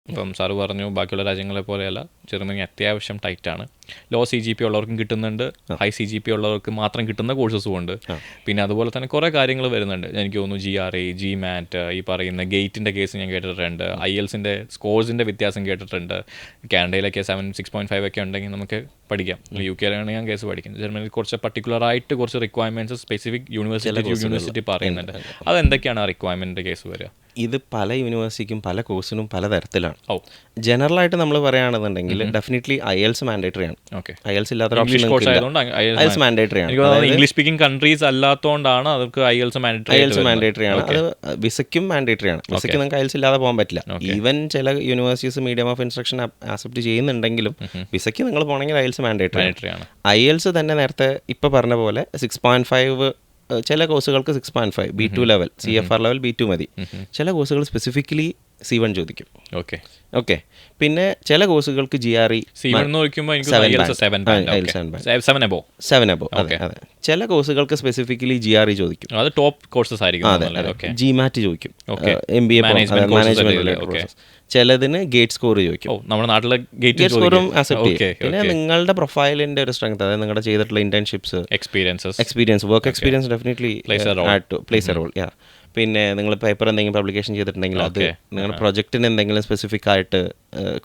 ഇപ്പം സാറ് പറഞ്ഞു ബാക്കിയുള്ള രാജ്യങ്ങളെ പോലെയല്ല, ജർമ്മനി അത്യാവശ്യം ടൈറ്റാണ്. ലോ CGPA ഉള്ളവർക്കും കിട്ടുന്നുണ്ട്, ഹൈ CGPA ഉള്ളവർക്ക് മാത്രം കിട്ടുന്ന കോഴ്സസും ഉണ്ട്. പിന്നെ അതുപോലെ തന്നെ കുറേ കാര്യങ്ങൾ വരുന്നുണ്ട്. എനിക്ക് തോന്നുന്നു GRE, GMAT, ഈ പറയുന്ന ഗേറ്റിൻ്റെ കേസ് ഞാൻ കേട്ടിട്ടുണ്ട്, IELTSൻ്റെ സ്കോഴ്സിൻ്റെ വ്യത്യാസം കേട്ടിട്ടുണ്ട്. കാനഡയിലൊക്കെ 6.5 ഒക്കെ ഉണ്ടെങ്കിൽ നമുക്ക് പഠിക്കാം. UK യിലാണ് ഞാൻ കേസ് പഠിക്കുന്നത്. ജർമ്മനിയിൽ കുറച്ച് പർട്ടിക്കുലറായിട്ട് കുറച്ച് റിക്വയർമെൻറ്റ്സ് സ്പെസിഫിക് യൂണിവേഴ്സിറ്റി പറയുന്നുണ്ട്. അതെന്തൊക്കെയാണ് ആ റിക്വയർമെൻറ്റിൻ്റെ കേസ് വരിക? ഇത് പല യൂണിവേഴ്സിറ്റിക്കും പല കോഴ്സിനും പല തരത്തിലാണ്. ജനറലായിട്ട് നമ്മൾ പറയുകയാണെന്നുണ്ടെങ്കിൽ ഡെഫിനറ്റ്ലി IELTS മാൻഡേറ്ററി ആണ്. IELTS ഇല്ലാത്ത IELTS മാൻഡേറ്ററി ആണ്. ഇംഗ്ലീഷ് സ്പീക്കിംഗ് കൺട്രീസ് അല്ലാത്തതുകൊണ്ടാണ് അവർക്ക് IELTS മാൻഡേറ്ററി ആണ്. അത് വിസയ്ക്കും മാൻഡേറ്ററി ആണ്. വിസയ്ക്ക് നിങ്ങൾക്ക് IELTS ഇല്ലാതെ പോകാൻ പറ്റില്ല. ഈവൻ ചില universities medium of instruction accept ചെയ്യുന്നുണ്ടെങ്കിലും വിസയ്ക്ക് നിങ്ങൾ പോകണമെങ്കിൽ IELTS മാൻഡേറ്ററി ആണ്. IELTS തന്നെ നേരത്തെ ഇപ്പോൾ പറഞ്ഞ പോലെ 6.5, ചില കോഴ്സുകൾക്ക് 6.5 B2 level, CFR level B2 മതി. ചില കോഴ്സുകൾ സ്പെസിഫിക്കലി C1 ചോദിക്കും. ഓക്കെ. പിന്നെ ചില കോഴ്സുകൾക്ക് GRE 7 above. അതെ. ചില കോഴ്സുകൾക്ക് സ്പെസിഫിക്കലി GRE ചോദിക്കും. അത് ടോപ്പ് കോഴ്സസ് ആയിരിക്കും. GMAT ചോദിക്കും, MBA മാനേജ്മെന്റ്. ചിലതിന് ഗേറ്റ് സ്കോർ ചോദിക്കും. നമ്മുടെ നാട്ടിലെ ഗേറ്റ് സ്കോറും അക്സെപ്റ്റ് ചെയ്യും. പിന്നെ നിങ്ങളുടെ പ്രൊഫൈലിന്റെ ഒരു സ്ട്രെങ്ത്, അതായത് നിങ്ങളുടെ ചെയ്തിട്ടുള്ള internships, experience, work experience definitely place a role. പിന്നെ നിങ്ങൾ പേപ്പർ എന്തെങ്കിലും പബ്ലിക്കേഷൻ ചെയ്തിട്ടുണ്ടെങ്കിൽ അത്, നിങ്ങളുടെ പ്രൊജക്റ്റിന് എന്തെങ്കിലും സ്പെസിഫിക് ആയിട്ട്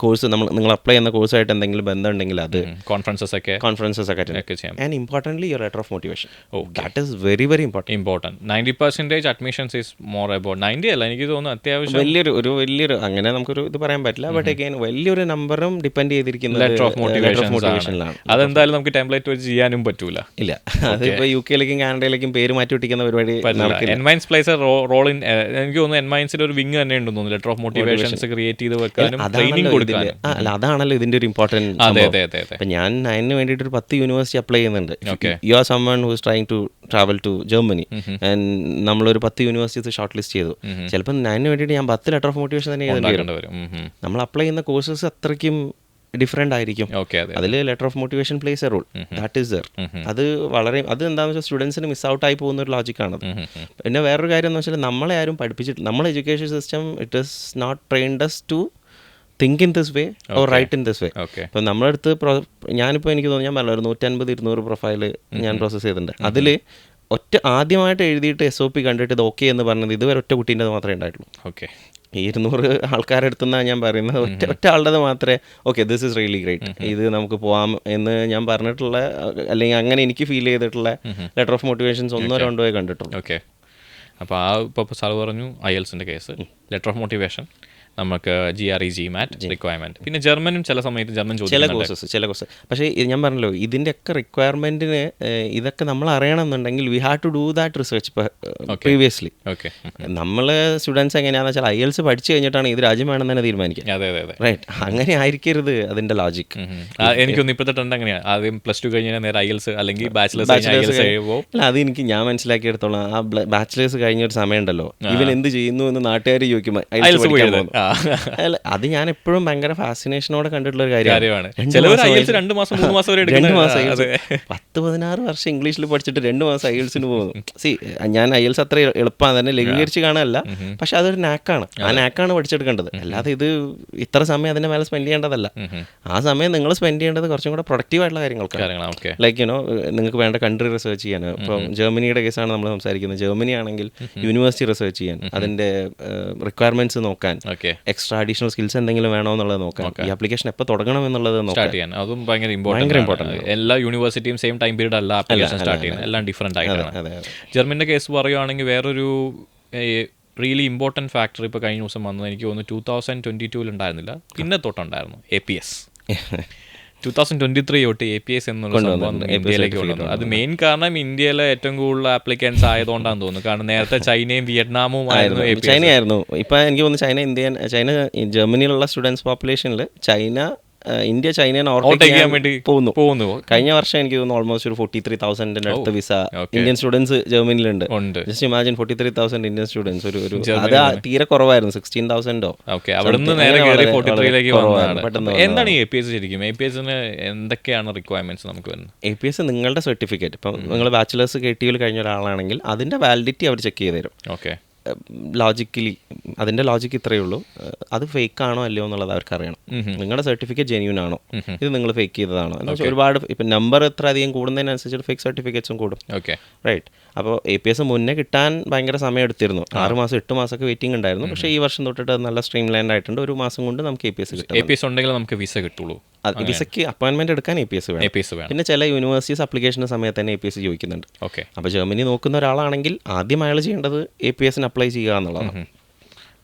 കോഴ്സ് നിങ്ങൾ അപ്ലൈ ചെയ്യുന്ന കോഴ്സായിട്ട് എന്തെങ്കിലും ബന്ധമുണ്ടെങ്കിൽ അത്, കോൺഫറൻസസ് ഒക്കെ and importantly your letter of motivation. That is very very important. 90% admissions is more about 90 അല്ല, എനിക്ക് തോന്നുന്നു അത്യാവശ്യം വലിയൊരു അങ്ങനെ നമുക്കൊരു ഇത് പറയാൻ പറ്റില്ല. ബട്ട് അഗൈൻ വലിയൊരു നമ്പറും ഡിപ്പെൻഡ് ചെയ്തിരിക്കുന്നത് ലെറ്റർ ഓഫ് മോട്ടിവേഷനിലാണ്. അതെന്തായാലും നമുക്ക് ടെംപ്ലേറ്റ് വെച്ച് ചെയ്യാനും പറ്റൂല. ഇല്ല, അതിപ്പോൾ UK യിലേക്കും കാനഡയിലേക്കും പേര് മാറ്റി ഒട്ടിക്കുന്ന പരിപാടി എൻവൈൻസ് പ്ലേസ് റോൾ ഇൻ. എനിക്ക് തോന്നുന്നു എൻവൈൻസിന്റെ ഒരു വിങ് തന്നെ ഉണ്ടെന്ന് തോന്നുന്നു, ലെറ്റർ ഓഫ് മോട്ടിവേഷൻസ് ക്രിയേറ്റ് ചെയ്ത് വെക്കാനും ട്രെയിനിങ് കൊടുക്കാനും. അതാണല്ലോ ഇതിന്റെ ഒരു ഇമ്പോർട്ടൻറ്റ്. അപ്പം ഞാൻ അതിന് വേണ്ടിയിട്ട് ഒരു 10 യൂണിവേഴ്സിറ്റി അപ്ലൈ ചെയ്യുന്നുണ്ട്. You are someone who is trying to travel to Germany and നമ്മളൊരു 10 യൂണിവേഴ്സിറ്റീസ് ഷോർട്ട് ലിസ്റ്റ് ചെയ്തു. ചിലപ്പോൾ അതിന് വേണ്ടിയിട്ട് ഞാൻ 10 ലെറ്റർ ഓഫ് മോട്ടിവേഷൻ തന്നെ എഴുതേണ്ടി വരും. നമ്മൾ അപ്ലൈ ചെയ്യുന്ന കോഴ്സസ് അത്രയ്ക്കും ഡിഫറെൻ്റ് ആയിരിക്കും. അതിൽ letter of motivation place a role, that is there. അത് വളരെ, അത് എന്താണെന്ന് വെച്ചാൽ സ്റ്റുഡൻസിന് മിസ് ഔട്ട് ആയി പോകുന്ന ഒരു ലോജിക്കാണത്. പിന്നെ വേറൊരു കാര്യം എന്ന് വെച്ചാൽ നമ്മളെ ആരും പഠിപ്പിച്ചിട്ടില്ല. നമ്മളെ education system it is not trained as to think in this way or write in this way. ഇപ്പം നമ്മുടെ അടുത്ത് ഞാനിപ്പോൾ എനിക്ക് തോന്നുന്നു, ഞാൻ പറഞ്ഞ 150-200 പ്രൊഫൈല് ഞാൻ പ്രോസസ്സ് ചെയ്തിട്ടുണ്ട്. അതിൽ ആദ്യമായിട്ട് എഴുതിയിട്ട് SOP കണ്ടിട്ട് ഇത് ഓക്കെ എന്ന് പറഞ്ഞത് ഇതുവരെ ഒറ്റ കുട്ടീൻ്റെ മാത്രമേ ഉണ്ടായിട്ടുള്ളൂ. ഈ 200 ആൾക്കാരുടെ അടുത്തുനിന്നാണ് ഞാൻ പറയുന്നത്. ഒറ്റ ആളുടെ മാത്രമേ okay this is really great, ഇത് നമുക്ക് പോകാം എന്ന് ഞാൻ പറഞ്ഞിട്ടുള്ള, അല്ലെങ്കിൽ അങ്ങനെ എനിക്ക് ഫീൽ ചെയ്തിട്ടുള്ള ലെറ്റർ ഓഫ് മോട്ടിവേഷൻസ് 1-2 കണ്ടിട്ടുള്ളൂ. അപ്പോൾ ഇപ്പോൾ സാർ പറഞ്ഞു IELTSൻ്റെ കേസ്, ലെറ്റർ ഓഫ് മോട്ടിവേഷൻ, നമുക്ക് GRE, GMAT റിക്വയർമെൻറ്റ്. പിന്നെ ജർമ്മനും ചില സമയത്ത് ജർമ്മൻ ചില കോഴ്സസ്. പക്ഷേ ഞാൻ പറഞ്ഞല്ലോ, ഇതിൻ്റെയൊക്കെ റിക്വയർമെൻറ്റിന് ഇതൊക്കെ നമ്മൾ അറിയണമെന്നുണ്ടെങ്കിൽ we have to do that research previously. നമ്മൾ സ്റ്റുഡൻസ് എങ്ങനെയാണെന്ന് വെച്ചാൽ IELTS പഠിച്ചു കഴിഞ്ഞിട്ടാണ് ഇത് രാജ്യം വേണമെന്ന് തന്നെ തീരുമാനിക്കുക. റൈറ്റ്, അങ്ങനെ ആയിരിക്കരുത് അതിൻ്റെ ലോജിക്. എനിക്കൊന്ന് ഇപ്പോഴത്തെ ട്രെൻഡ് അങ്ങനെയാണ്, ആദ്യം +2 കഴിഞ്ഞാൽ നേരെ IELTS അല്ലെങ്കിൽ ബാച്ചിലേഴ്സ്. അല്ല, അത് ഞാൻ മനസ്സിലാക്കിയെടുത്തോളാം. ആ ബാച്ചിലേഴ്സ് കഴിഞ്ഞൊരു സമയമുണ്ടല്ലോ, ഇവൻ എന്ത് ചെയ്യുന്നു എന്ന് നാട്ടുകാർ ചോദിക്കും. അത് ഞാൻ എപ്പോഴും ഭയങ്കര ഫാസിനേഷനോടെ കണ്ടിട്ടുള്ള ഒരു കാര്യമാണ്. 2 മാസം 3 മാസം 10-16 വർഷം ഇംഗ്ലീഷിൽ പഠിച്ചിട്ട് 2 മാസം IELTSന് പോകുന്നു. ഞാൻ IELTS അത്ര എളുപ്പമാണ് തന്നെ ലഘൂകരിച്ച് കാണാനല്ല, പക്ഷെ അതൊരു നാക്കാണ്. ആ നാക്കാണ് പഠിച്ചെടുക്കേണ്ടത്. അല്ലാതെ ഇത് ഇത്ര സമയം അതിന്റെ മേലെ സ്പെൻഡ് ചെയ്യേണ്ടതല്ല. ആ സമയം നിങ്ങൾ സ്പെൻഡ് ചെയ്യേണ്ടത് കുറച്ചും കൂടെ പ്രൊഡക്റ്റീവ് ആയിട്ടുള്ള കാര്യങ്ങൾക്ക്. ലൈക്ക് നിങ്ങൾക്ക് വേണ്ട കൺട്രി റിസർച്ച് ചെയ്യാൻ. ഇപ്പോൾ ജർമ്മനിയുടെ കേസാണ് നമ്മൾ സംസാരിക്കുന്നത്. ജർമ്മനി ആണെങ്കിൽ യൂണിവേഴ്സിറ്റി റിസർച്ച് ചെയ്യാൻ, അതിന്റെ റിക്വയർമെന്റ്സ് നോക്കാൻ, എക്സ്ട്രാ അഡീഷണൽ സ്കിൽസ് എന്തെങ്കിലും വേണോ എന്നുള്ളത് നോക്കാം, ഈ ആപ്ലിക്കേഷൻ എപ്പോൾ തുടങ്ങണം എന്നുള്ളത് നോക്കാം. അതും ഭയങ്കര ഇമ്പോർട്ടൻറ്റ്. എല്ലാ യൂണിവേഴ്സിറ്റിയും സെയിം ടൈം പീരീഡ് അല്ല ആപ്ലിക്കേഷൻ സ്റ്റാർട്ട് ചെയ്യുന്നത്, എല്ലാം ഡിഫറെൻ്റ് ആയിട്ടാണ്. ജർമ്മനിൻ്റെ കേസ് പറയുകയാണെങ്കിൽ വേറൊരു റിയലി ഇമ്പോർട്ടൻറ്റ് ഫാക്ടർ ഇപ്പോൾ കഴിഞ്ഞ ദിവസം വന്നത്, എനിക്ക് തോന്നുന്നു 2022 ഉണ്ടായിരുന്നില്ല, പിന്നെ തൊട്ടുണ്ടായിരുന്നു APS. 2023 തൊട്ട് APS എന്നുള്ള സംഭവം ഇന്ത്യയിലേക്ക് കൊണ്ടുവന്നത്. അത് മെയിൻ കാരണം ഇന്ത്യയിലെ ഏറ്റവും കൂടുതൽ ആപ്ലിക്കൻസ് ആയതുകൊണ്ടാണെന്ന് തോന്നുന്നു. കാരണം നേരത്തെ ചൈനയും വിയറ്റ്നാമും ആയിരുന്നു. ചൈനയായിരുന്നു. ഇപ്പം എനിക്ക് തോന്നുന്നു ചൈന ജർമ്മനിയിലുള്ള സ്റ്റുഡൻസ് പോപ്പുലേഷനിൽ ഇന്ത്യ ചൈനയെ ഓവർടേക്ക് ചെയ്യാൻ വേണ്ടി പോകുന്നു. കഴിഞ്ഞ വർഷം എനിക്ക് തോന്നുന്നു ഓൾമോസ്റ്റ് ഒരു 43,000 അടുത്ത് വിസ ഇന്ത്യൻ സ്റ്റുഡൻസ് ജർമ്മനിയിലുണ്ട്. Just imagine 43,000 Indian students. ഒരു അത് തീരെ കുറവായിരുന്നു, 16,000 എന്താണ് ഈ APS ശരിക്കും? APSന് എന്തൊക്കെയാണ് റിക്വയർമെന്റ്സ് നമുക്ക് വരുന്നത്? APS നിങ്ങളുടെ സർട്ടിഫിക്കറ്റ്, ഇപ്പം നിങ്ങൾ ബാച്ചിലേഴ്സ് KTUവിൽ കഴിഞ്ഞ ഒരാളാണെങ്കിൽ അതിന്റെ വാലിഡിറ്റി അവർ ചെക്ക് ചെയ്ത് തരും. ലോജിക്കലി അതിൻ്റെ ലോജിക്ക് ഇത്രയേ ഉള്ളൂ. അത് ഫേക്ക് ആണോ അല്ലയോ എന്നുള്ളത് അവർക്ക് അറിയണം. നിങ്ങളുടെ സർട്ടിഫിക്കറ്റ് ജെന്യൂൻ ആണോ, ഇത് നിങ്ങൾ ഫേക്ക് ചെയ്തതാണോ എന്ന് വെച്ചാൽ ഒരുപാട് ഇപ്പം നമ്പർ എത്ര അധികം കൂടുന്നതിനനുസരിച്ച് ഫേക്ക് സർട്ടിഫിക്കറ്റ്സും കൂടും. റൈറ്റ്. അപ്പോൾ APS മുന്നേ കിട്ടാൻ ഭയങ്കര സമയം എടുത്തിരുന്നു. 6 മാസം 8 മാസമൊക്കെ വെയിറ്റിംഗ് ഉണ്ടായിരുന്നു. പക്ഷേ ഈ വർഷം തൊട്ടിട്ട് നല്ല സ്ട്രീം ലൈൻഡ് ആയിട്ടുണ്ട്. 1 മാസം കൊണ്ട് നമുക്ക് APS കിട്ടും. APS ഉണ്ടെങ്കിൽ നമുക്ക് വിസ കിട്ടുള്ളൂ. വിസയ്ക്ക് അപ്പോയിൻമെന്റ് എടുക്കാൻ APS വേണം. പിന്നെ ചില യൂണിവേഴ്സിറ്റീസ് അപ്ലിക്കേഷൻ്റെ സമയത്ത് തന്നെ APS ചോദിക്കുന്നുണ്ട്. അപ്പോൾ ജർമ്മനി നോക്കുന്ന ഒരാളാണെങ്കിൽ ആദ്യം അയാൾ ചെയ്യേണ്ടത് APSന് അപ്ലൈ ചെയ്യുക എന്നുള്ളതാണ്.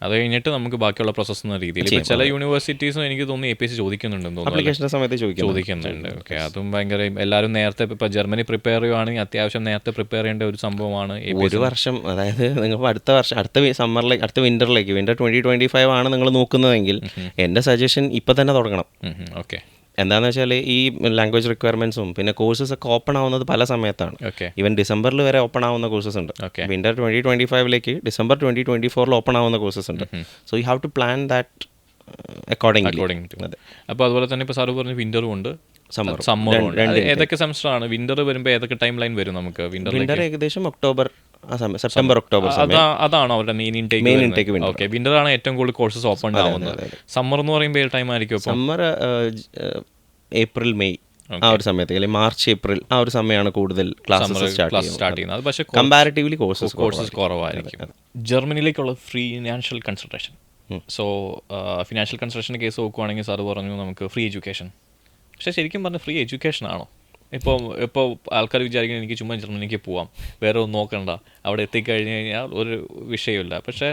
അത് കഴിഞ്ഞിട്ട് നമുക്ക് ബാക്കിയുള്ള പ്രോസസ്സ് എന്ന രീതിയിൽ ചില യൂണിവേഴ്സിറ്റീസും എനിക്ക് തോന്നുന്നു APS ചോദിക്കുന്നുണ്ടെന്ന് തോന്നുന്നു. അപ്ലിക്കേഷൻ്റെ സമയത്ത് ചോദിക്കുന്നുണ്ട്. ഓക്കെ, അതും ഭയങ്കര എല്ലാവരും നേരത്തെ ഇപ്പോൾ ജർമ്മനി പ്രിപ്പയർ ചെയ്യുവാണെങ്കിൽ അത്യാവശ്യം നേരത്തെ പ്രിപ്പയർ ചെയ്യേണ്ട ഒരു സംഭവമാണ്. 1 വർഷം, അതായത് നിങ്ങൾ അടുത്ത വർഷം അടുത്ത വിൻ്ററിലേക്ക് 2025 ആണ് നിങ്ങൾ നോക്കുന്നതെങ്കിൽ എൻ്റെ സജഷൻ ഇപ്പം തന്നെ തുടങ്ങണം. ഓക്കെ. എന്താണെന്ന് വെച്ചാൽ ഈ ലാംഗ്വേജ് റിക്വയർമെൻറ്റ്സും പിന്നെ കോഴ്സസ് ഒക്കെ ഓപ്പൺ ആവുന്നത് പല സമയത്താണ്. ഈവൻ ഡിസംബറിൽ വരെ ഓപ്പൺ ആവുന്ന കോഴ്സസ് ഉണ്ട്. വിൻ്റർ 2025 ഡിസംബർ 2024 ഓപ്പൺ ആവുന്ന കോഴ്സസ് ഉണ്ട്. So you have to plan that accordingly. അപ്പോൾ അതുപോലെ തന്നെ ഇപ്പോൾ സാറ് പറഞ്ഞ വിൻ്ററും ഉണ്ട്, സമ്മറും ഉണ്ട്. ഏതൊക്കെ സെമസ്റ്റർ ആണ്? വിൻ്റർ വരുമ്പോൾ ഏതൊക്കെ ടൈം ലൈൻ വരും നമുക്ക്? വിൻ്റർ ഏകദേശം സെപ്റ്റംബർ ഒക്ടോബർ. അതാണ് അവരുടെ മെയിൻ ഇൻടേക്ക്. ഓക്കെ, വിൻ്റർ ആണ് ഏറ്റവും കൂടുതൽ കോഴ്സസ് ഓപ്പൺ ആവുന്നത്. സമ്മർ എന്ന് പറയുമ്പോൾ ഏത് ടൈം ആയിരിക്കും? സമ്മർ ഏപ്രിൽ മെയ് ആ ഒരു സമയത്ത്, അല്ലെങ്കിൽ മാർച്ച് ഏപ്രിൽ ആ ഒരു സമയമാണ് കൂടുതൽ ക്ലാസ്സസ് സ്റ്റാർട്ട് ചെയ്യുന്നത്. പക്ഷേ കമ്പാരിറ്റീവ്ലി കോഴ്സസ് കുറവായിരിക്കും. ജർമ്മനിയിലേക്കുള്ള ഫിനാൻഷ്യൽ കൺസൾട്ടേഷൻ. സോ ഫിനാൻഷ്യൽ കൺസൾട്ടേഷൻ്റെ കേസ് നോക്കുവാണെങ്കിൽ സാറ് പറഞ്ഞു നമുക്ക് ഫ്രീ എഡ്യൂക്കേഷൻ. പക്ഷേ ശരിക്കും പറഞ്ഞാൽ ഫ്രീ എഡ്യൂക്കേഷൻ ആണോ? ഇപ്പോൾ ആൾക്കാർ വിചാരിക്കുന്നത് എനിക്ക് ചുമ്മാ ജർമ്മനിക്ക് പോവാം, വേറെ ഒന്നും നോക്കണ്ട, അവിടെ എത്തിക്കഴിഞ്ഞ് കഴിഞ്ഞാൽ ഒരു വിഷയമില്ല. പക്ഷേ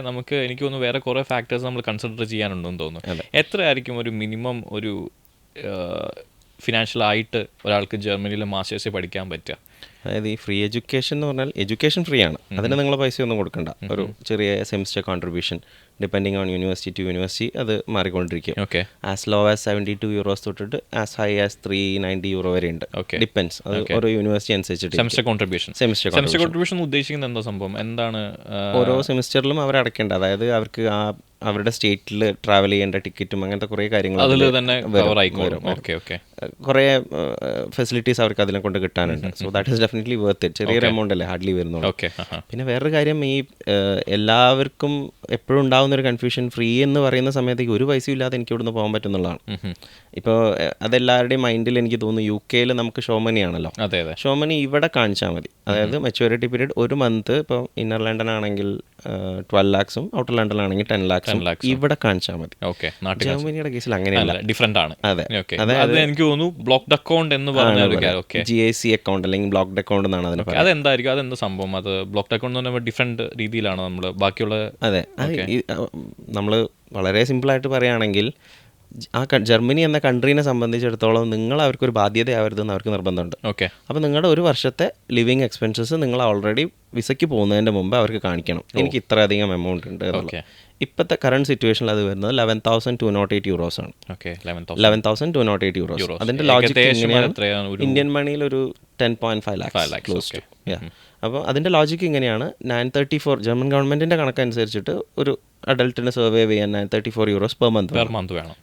എനിക്ക് തോന്നുന്നു വേറെ കുറേ ഫാക്ടേഴ്സ് നമ്മൾ കൺസിഡർ ചെയ്യാനുണ്ടെന്ന് തോന്നുന്നു. എത്രയായിരിക്കും ഒരു മിനിമം ഒരു ഫിനാൻഷ്യലായിട്ട് ഒരാൾക്ക് ജർമ്മനിയിൽ മാസ്റ്റേഴ്സ് പഠിക്കാൻ പറ്റുക? അതായത് ഈ ഫ്രീ എഡ്യൂക്കേഷൻ എന്ന് പറഞ്ഞാൽ എഡ്യൂക്കേഷൻ ഫ്രീ ആണ്. അതിന് നിങ്ങൾ പൈസ ഒന്നും കൊടുക്കണ്ട. ഒരു ചെറിയ semester contribution depending on university to university അത് മാറിക്കൊണ്ടിരിക്കും. ആസ് ലോ ആസ് €72 തൊട്ടിട്ട് ആസ് ഹൈ ആസ് €390 വരെ ഉണ്ട്. ഡിപ്പെൻസ്, അത് ഓരോ യൂണിവേഴ്സിറ്റി അനുസരിച്ചിട്ട്. സെമിസ്റ്റർ കോൺട്രിബ്യൂഷൻ ഉദ്ദേശിക്കുന്നത് എന്താ സംഭവം? എന്താണ്? ഓരോ സെമിസ്റ്ററിലും അവർ അടയ്ക്കേണ്ട, അതായത് അവർക്ക് അവരുടെ സ്റ്റേറ്റിൽ ട്രാവൽ ചെയ്യേണ്ട ടിക്കറ്റും അങ്ങനത്തെ കുറേ കാര്യങ്ങൾ കുറേ ഫെസിലിറ്റീസ് അവർക്ക് അതിനെ കൊണ്ട് കിട്ടാനുണ്ട്. So that is definitely worth it. ചെറിയൊരു എമൗണ്ട് അല്ലേ ഹാർഡ്ലി വരുന്നുള്ളൂ. പിന്നെ വേറൊരു കാര്യം, ഈ എല്ലാവർക്കും എപ്പോഴും ഉണ്ടാകുന്നൊരു കൺഫ്യൂഷൻ, ഫ്രീ എന്ന് പറയുന്ന സമയത്തേക്ക് ഒരു പൈസയും ഇല്ലാതെ എനിക്ക് ഇവിടുന്ന് പോകാൻ പറ്റുന്നുള്ളതാണ്. ഇപ്പോൾ അതെല്ലാവരുടെയും മൈൻഡിൽ എനിക്ക് തോന്നുന്നു. UK നമുക്ക് ഷോ മനി ആണല്ലോ. ഷോ മനി ഇവിടെ കാണിച്ചാൽ മതി. അതായത് മെച്യൂരിറ്റി പീരീഡ് 1 മന്ത്. ഇപ്പോൾ ഇന്നർ ലണ്ടൻ ആണെങ്കിൽ 12 lakhs ഔട്ടർ ലണ്ടൻ ആണെങ്കിൽ 10 lakhs ഇവിടെ കാണിച്ചാൽ മതി. ജർമ്മനിയുടെ കേസിൽ അങ്ങനെയല്ല, ഡിഫറെന്റ് ആണ്. അതായത് എനിക്ക് തോന്നുന്നു ബ്ലോക്ക്ഡ് അക്കൗണ്ട് എന്ന് പറഞ്ഞാൽ GIC അക്കൗണ്ട് അല്ലെങ്കിൽ ബ്ലോക്ക്ഡ് അക്കൗണ്ട് എന്നാണ് അതിന് പറയുന്നത്. അതെന്തായിരിക്കും? അതെന്താ സംഭവം? അത് ബ്ലോക്ക്ഡ് അക്കൗണ്ട് എന്ന് പറയുമ്പോൾ ഡിഫറെന്റ് രീതിയിലാണ് നമ്മൾ ബാക്കിയുള്ള. അതെ, നമ്മൾ വളരെ സിമ്പിളായിട്ട് പറയുകയാണെങ്കിൽ ജർമ്മനി എന്ന കൺട്രീനെ സംബന്ധിച്ചിടത്തോളം നിങ്ങൾ അവർക്കൊരു ബാധ്യതയാവരുതെന്ന് അവർക്ക് നിർബന്ധമുണ്ട്. അപ്പോൾ നിങ്ങളുടെ 1 വർഷത്തെ ലിവിങ് എക്സ്പെൻസസ് നിങ്ങൾ ഓൾറെഡി വിസയ്ക്ക് പോകുന്നതിൻ്റെ മുമ്പ് അവർക്ക് കാണിക്കണം. എനിക്ക് ഇത്രയധികം എമൗണ്ട് ഉണ്ട്. ഇപ്പോഴത്തെ കറണ്ട് സിറ്റുവേഷനിൽ അത് വരുന്നത് €11,208 ആണ്. €11,208. അതിൻ്റെ ലോജിക് ഇങ്ങനെയാണ്. ഇന്ത്യൻ മണിയിൽ ഒരു 10.5 lakhs ക്ലോസ് ടു. അപ്പോൾ അതിൻ്റെ ലോജിക്ക് ഇങ്ങനെയാണ്. 934 ജർമ്മൻ ഗവൺമെൻറ്റിൻ്റെ കണക്കനുസരിച്ചിട്ട് ഒരു അഡൽട്ടിന് സർവേ ചെയ്യാൻ €934 പെർ മന്ത് വേണം.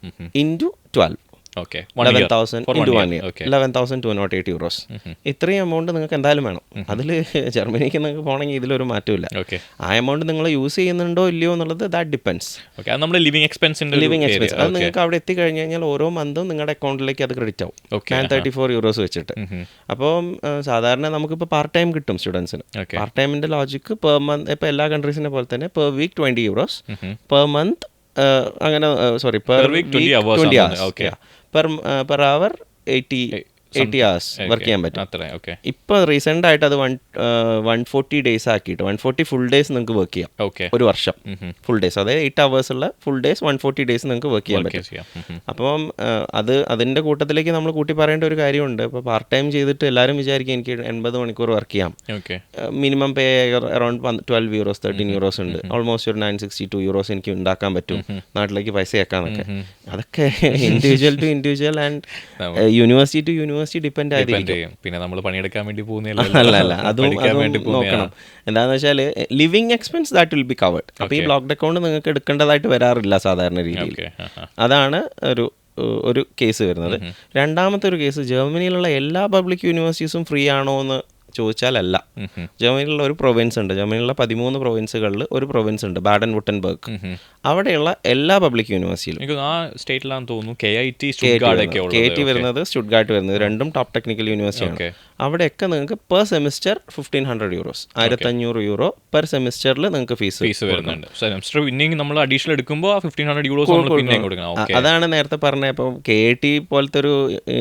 ഇൻറ്റു 12 €11,208. ഇത്രയും എമൗണ്ട് നിങ്ങൾക്ക് എന്തായാലും വേണം. അതിൽ ജർമ്മനിക്ക് നിങ്ങൾക്ക് പോകണമെങ്കിൽ ഇതിലൊരു മാറ്റമില്ല. ആ എമൗണ്ട് നിങ്ങൾ യൂസ് ചെയ്യുന്നുണ്ടോ ഇല്ലയോ എന്നുള്ളത് ദാറ്റ് ഡിപ്പെൻസ്. ലിവിങ് എക്സ്പെൻസ് അത് നിങ്ങൾക്ക് അവിടെ എത്തിക്കഴിഞ്ഞ് കഴിഞ്ഞാൽ ഓരോ മന്തും നിങ്ങളുടെ അക്കൗണ്ടിലേക്ക് അത് ക്രെഡിറ്റ് ആവും €934 വെച്ചിട്ട്. അപ്പോൾ സാധാരണ നമുക്കിപ്പോൾ പാർട്ട് ടൈം കിട്ടും സ്റ്റുഡൻസിന്. പാർട്ട് ടൈമിൻ്റെ ലോജിക്ക് പെർ മന്ത് ഇപ്പോൾ എല്ലാ കൺട്രീസിനെ പോലെ തന്നെ പെർ വീക്ക് €20, പെർ മന്ത് അങ്ങനെ per week 20 hours. Per hour 80 hours work ചെയ്യാൻ പറ്റും. ഇപ്പോൾ റീസെൻ്റ് ആയിട്ട് അത് 140 days ആക്കിയിട്ട് 140 ഫുൾ ഡേയ്സ് നിങ്ങൾക്ക് വർക്ക് ചെയ്യാം. 1 വർഷം ഫുൾ ഡേയ്സ്, അതായത് 8 hours ഉള്ള ഫുൾ ഡേയ്സ് 140 days നിങ്ങൾക്ക് വർക്ക് ചെയ്യാൻ പറ്റും. അപ്പം അതിൻ്റെ കൂട്ടത്തിലേക്ക് നമ്മൾ കൂട്ടി പറയേണ്ട ഒരു കാര്യമുണ്ട്. ഇപ്പോൾ പാർട്ട് ടൈം ചെയ്തിട്ട് എല്ലാവരും വിചാരിക്കും എനിക്ക് 80 മണിക്കൂർ വർക്ക് ചെയ്യാം. മിനിമം പേ അറൗണ്ട് €12, €13 ഉണ്ട്. ഓൾമോസ്റ്റ് ഒരു €962 എനിക്ക് ഉണ്ടാക്കാൻ പറ്റും. നാട്ടിലേക്ക് പൈസ ആക്കാന്നൊക്കെ. അതൊക്കെ individual to individual and university to university depend ആയിരിക്കും. പിന്നെ നമ്മൾ പണിയെടുക്കാൻ വേണ്ടി പോകുന്നില്ല, അതും നോക്കണം. എന്താണെന്ന് വെച്ചാൽ living expense that will be covered. അപ്പോൾ ഈ ബ്ലോക്ക്ഡ് അക്കൗണ്ട് നിങ്ങൾക്ക് എടുക്കേണ്ടതായിട്ട് വരാറില്ല സാധാരണ രീതിയിൽ. അതാണ് ഒരു കേസ് വരുന്നത്. രണ്ടാമത്തെ ഒരു കേസ്, ജർമ്മനിയിലുള്ള എല്ലാ പബ്ലിക് യൂണിവേഴ്സിറ്റീസും ഫ്രീ ആണോ എന്ന് ചോദിച്ചാലല്ല. ജർമ്മനിയിലുള്ള ഒരു പ്രൊവിൻസ് ഉണ്ട്, ജർമ്മനിയിലുള്ള 13 പ്രൊവിൻസുകളിൽ ഒരു പ്രൊവിൻസ് ഉണ്ട്, ബാഡൻ വുട്ടൻബർഗ്. അവിടെയുള്ള എല്ലാ പബ്ലിക് യൂണിവേഴ്സിറ്റിയിലും ആ സ്റ്റേറ്റിലാണെന്ന് തോന്നുന്നു KIT വരുന്നത്, സ്റ്റുട്ട്ഗാർട്ട് വരുന്നത്, രണ്ടും ടോപ്പ് ടെക്നിക്കൽ യൂണിവേഴ്സിറ്റിയാണ്. അവിടെയൊക്കെ നിങ്ങൾക്ക് per semester 1500 euros, 1500 euro per സെമിസ്റ്ററിൽ നിങ്ങൾക്ക് ഫീസ് വരുന്നുണ്ട്. സെമിസ്റ്റർ പിന്നെയും നമ്മൾ അഡീഷണൽ എടുക്കുമ്പോൾ 1500 euros പിന്നെയും കൊടുക്കണം. അതാണ് നേരത്തെ പറഞ്ഞത്. ഇപ്പം KIT പോലത്തെ ഒരു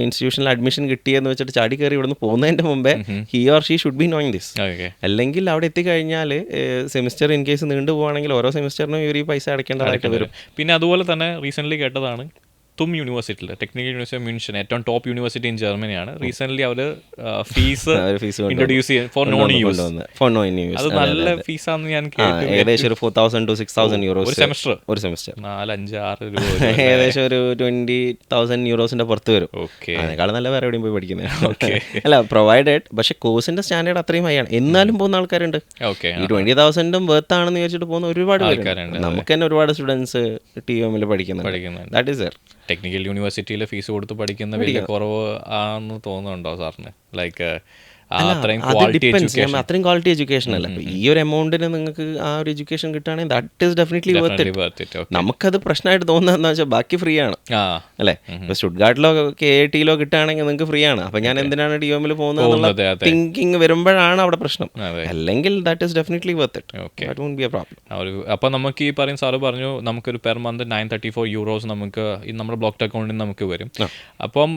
ഇൻസ്റ്റിറ്റ്യൂഷനിൽ അഡ്മിഷൻ കിട്ടിയെന്ന് വെച്ചിട്ട് ചാടി കയറി ഇവിടുന്ന് പോകുന്നതിന്റെ മുമ്പേ he or she should be knowing this. അല്ലെങ്കിൽ അവിടെ എത്തിക്കഴിഞ്ഞാൽ സെമിസ്റ്റർ ഇൻ കേസ് നീണ്ടു പോവാണെങ്കിൽ ഓരോ സെമിസ്റ്ററിനും ഈ പൈസ അടയ്ക്കേണ്ടതായിട്ട് വരും. പിന്നെ അതുപോലെ തന്നെ റീസെന്റ് കേട്ടതാണ് തും യൂണിവേഴ്സിറ്റിയിൽ, ടെക്നിക്കൽ യൂണിവേഴ്സിറ്റി മ്യൂണിഷൻ, ഏറ്റവും ടോപ്പ് യൂണിവേഴ്സിറ്റി ഇൻ ജർമ്മനിയാണ്. റീസെന്റ് അവർ ഫീസ് ഇൻട്രൊഡ്യൂസ് ചെയ്യാൻ ഫോർ നോൺ യൂസ്. അത് നല്ല ഫീസാന്ന് ഞാൻ കേട്ടു. ഏകദേശം ഒരു 4000 to 6000 euros ഒരു സെമിസ്റ്റർ. 4-5-6 രൂപ ഏകദേശം ഒരു 20,000 euros പുറത്ത് വരും. അതിനേക്കാളും നല്ല വേറെ എവിടെയും പോയി പഠിക്കുന്നത് അല്ല, പ്രൊവൈഡഡ്. പക്ഷെ കോഴ്സിന്റെ സ്റ്റാൻഡേർഡ് അത്രയും ഹൈ ആണ്. എന്നാലും പോകുന്ന ആൾക്കാരുണ്ട്. ഈ 20,000 വർത്ത് ആണെന്ന് വിചാരിച്ചിട്ട് പോകുന്ന ഒരുപാട് പേരുണ്ട്. നമുക്ക് തന്നെ ഒരുപാട് സ്റ്റുഡൻസ് TUM പഠിക്കുന്നുണ്ട്. That is there. ടെക്നിക്കൽ യൂണിവേഴ്സിറ്റിയിൽ ഫീസ് കൊടുത്ത് പഠിക്കുന്ന വലിയ കുറവ് ആണെന്ന് തോന്നുന്നുണ്ടോ സാറിന്? ലൈക്ക് അത്രയും ക്വാളിറ്റി എഡ്യൂക്കേഷൻ അല്ല. ഈ ഒരു എമൗണ്ടിന് നിങ്ങൾക്ക് ആ ഒരു എഡ്യൂക്കേഷൻ കിട്ടുകയാണെങ്കിൽ that is definitely worth it. നമുക്കത് പ്രശ്നമായിട്ട് തോന്നുന്നതെന്ന് വെച്ചാൽ ബാക്കി ഫ്രീ ആണ് അല്ലേ. ഇപ്പൊ സ്റ്റുട്ട്ഗാർട്ടിലോ KIT-ലോ കിട്ടുകയാണെങ്കിൽ നിങ്ങൾക്ക് ഫ്രീ ആണ്. അപ്പൊ ഞാൻ എന്തിനാണ് TUM പോകുന്നത് തിങ്കിങ് വരുമ്പോഴാണ് അവിടെ പ്രശ്നം. അല്ലെങ്കിൽ that is definitely worth it. That won't be a problem. അപ്പൊ നമുക്ക് ഈ പറയും സാറ് പറഞ്ഞു നമുക്കൊരു പെർ മന്ത് 934 euros നമുക്ക് നമ്മുടെ ബ്ലോക്ക്ഡ് അക്കൗണ്ടിൽ നമുക്ക് വരും. അപ്പം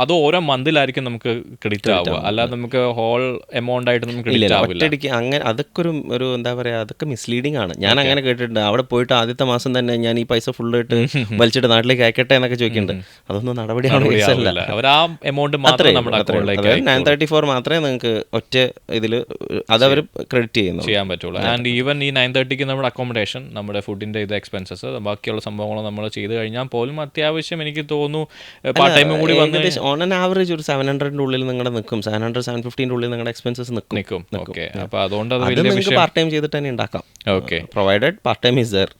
അത് ഓരോ മന്തിലായിരിക്കും നമുക്ക് ക്രെഡിറ്റ് ആവുക, അല്ലാതെ നമുക്ക് ഹോൾ എമൗണ്ട് ആയിട്ട് നമുക്ക് ഒറ്റയടിക്ക് അങ്ങനെ. അതൊക്കെ ഒരു എന്താ പറയാ, അതൊക്കെ മിസ്ലീഡിംഗ് ആണ്. ഞാൻ അങ്ങനെ കേട്ടിട്ടുണ്ട്. അവിടെ പോയിട്ട് ആദ്യത്തെ മാസം തന്നെ ഞാൻ ഈ പൈസ ഫുള്ളായിട്ട് വലിച്ചിട്ട് നാട്ടിലേക്ക് അയക്കട്ടെ എന്നൊക്കെ ചോദിക്കുന്നുണ്ട്. അതൊന്നും നടപടിയാണ്. 934 മാത്രമേ നിങ്ങൾക്ക് ഒറ്റ ഇതിൽ അതവർ ക്രെഡിറ്റ് ചെയ്യാൻ പറ്റുള്ളൂ. ആൻഡ് ഈവൻ ഈ 930 നമ്മുടെ അക്കോമഡേഷൻ, നമ്മുടെ ഫുഡിന്റെ ഇത് എക്സ്പെൻസസ്, ബാക്കിയുള്ള സംഭവങ്ങൾ നമ്മൾ ചെയ്ത് കഴിഞ്ഞാൽ പോലും അത്യാവശ്യം എനിക്ക് തോന്നുന്നു പാർട്ട് ടൈം കൂടി വന്ന് ഓൺ ആൻ ആവറേജ് ഒരു 700 ഉള്ളിൽ നിങ്ങളുടെ നിൽക്കും. 700-750 ഉള്ളിൽ നിങ്ങളുടെ എക്സ്പെൻസസ് നിൽക്കും. അപ്പോൾ അതുകൊണ്ട് നിങ്ങൾക്ക് പാർട്ട് ടൈം ചെയ്തിട്ട് തന്നെ ഉണ്ടാക്കാം. Provided part time is there.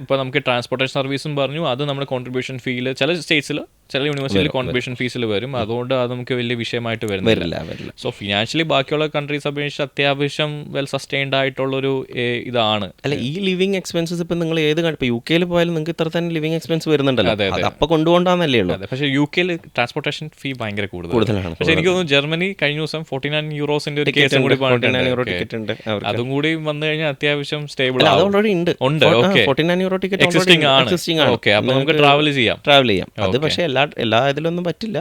ഇപ്പോൾ നമുക്ക് ട്രാൻസ്പോർട്ടേഷൻ സർവീസും പറഞ്ഞു, അത് നമ്മുടെ കോൺട്രിബ്യൂഷൻ ഫീൽ ചില സ്റ്റേറ്റ്സിൽ ചില യൂണിവേഴ്സിറ്റിയിൽ കോൺട്രിബ്യൂഷൻ ഫീസിൽ വരും. അതുകൊണ്ട് അത് നമുക്ക് വലിയ വിഷയമായിട്ട് വരുന്നില്ല. സോ ഫിനാൻഷ്യലി ബാക്കിയുള്ള കൺട്രീസ് അപേക്ഷിച്ച് അത്യാവശ്യം വെൽ സസ്റ്റെയിൻഡ് ആയിട്ടുള്ളൊരു ഇതാണ്. അല്ല, ഈ ലിവിങ് എക്സ്പെൻസസ് ഇപ്പം നിങ്ങൾ ഏത് ഇപ്പോൾ UK പോയാലും നിങ്ങൾക്ക് ഇത്ര തന്നെ ലിവിങ് എക്സ്പെൻസ് വരുന്നുണ്ടല്ലോ. അപ്പോൾ കൊണ്ടുപോകാന്നല്ലേ ഉള്ളൂ. പക്ഷേ UK ട്രാൻസ്പോർട്ടേഷൻ ഫീ ഭയങ്കര കൂടുതലാണ്. പക്ഷേ എനിക്ക് തോന്നുന്നു ജർമ്മനി കഴിഞ്ഞ ദിവസം 49 euros ഒരു കേസും കൂടി പറഞ്ഞിട്ടുണ്ട്. അതും കൂടി വന്നു കഴിഞ്ഞാൽ അത്യാവശ്യം സ്റ്റേബിൾ ഉണ്ട്. 49 euro ടിക്കറ്റ് എക്സിസ്റ്റിംഗ് ആണ്. ഓക്കെ, അപ്പോൾ നമുക്ക് ട്രാവൽ ചെയ്യാം. അത് പക്ഷേ എല്ലാ ഇതിലൊന്നും പറ്റില്ല.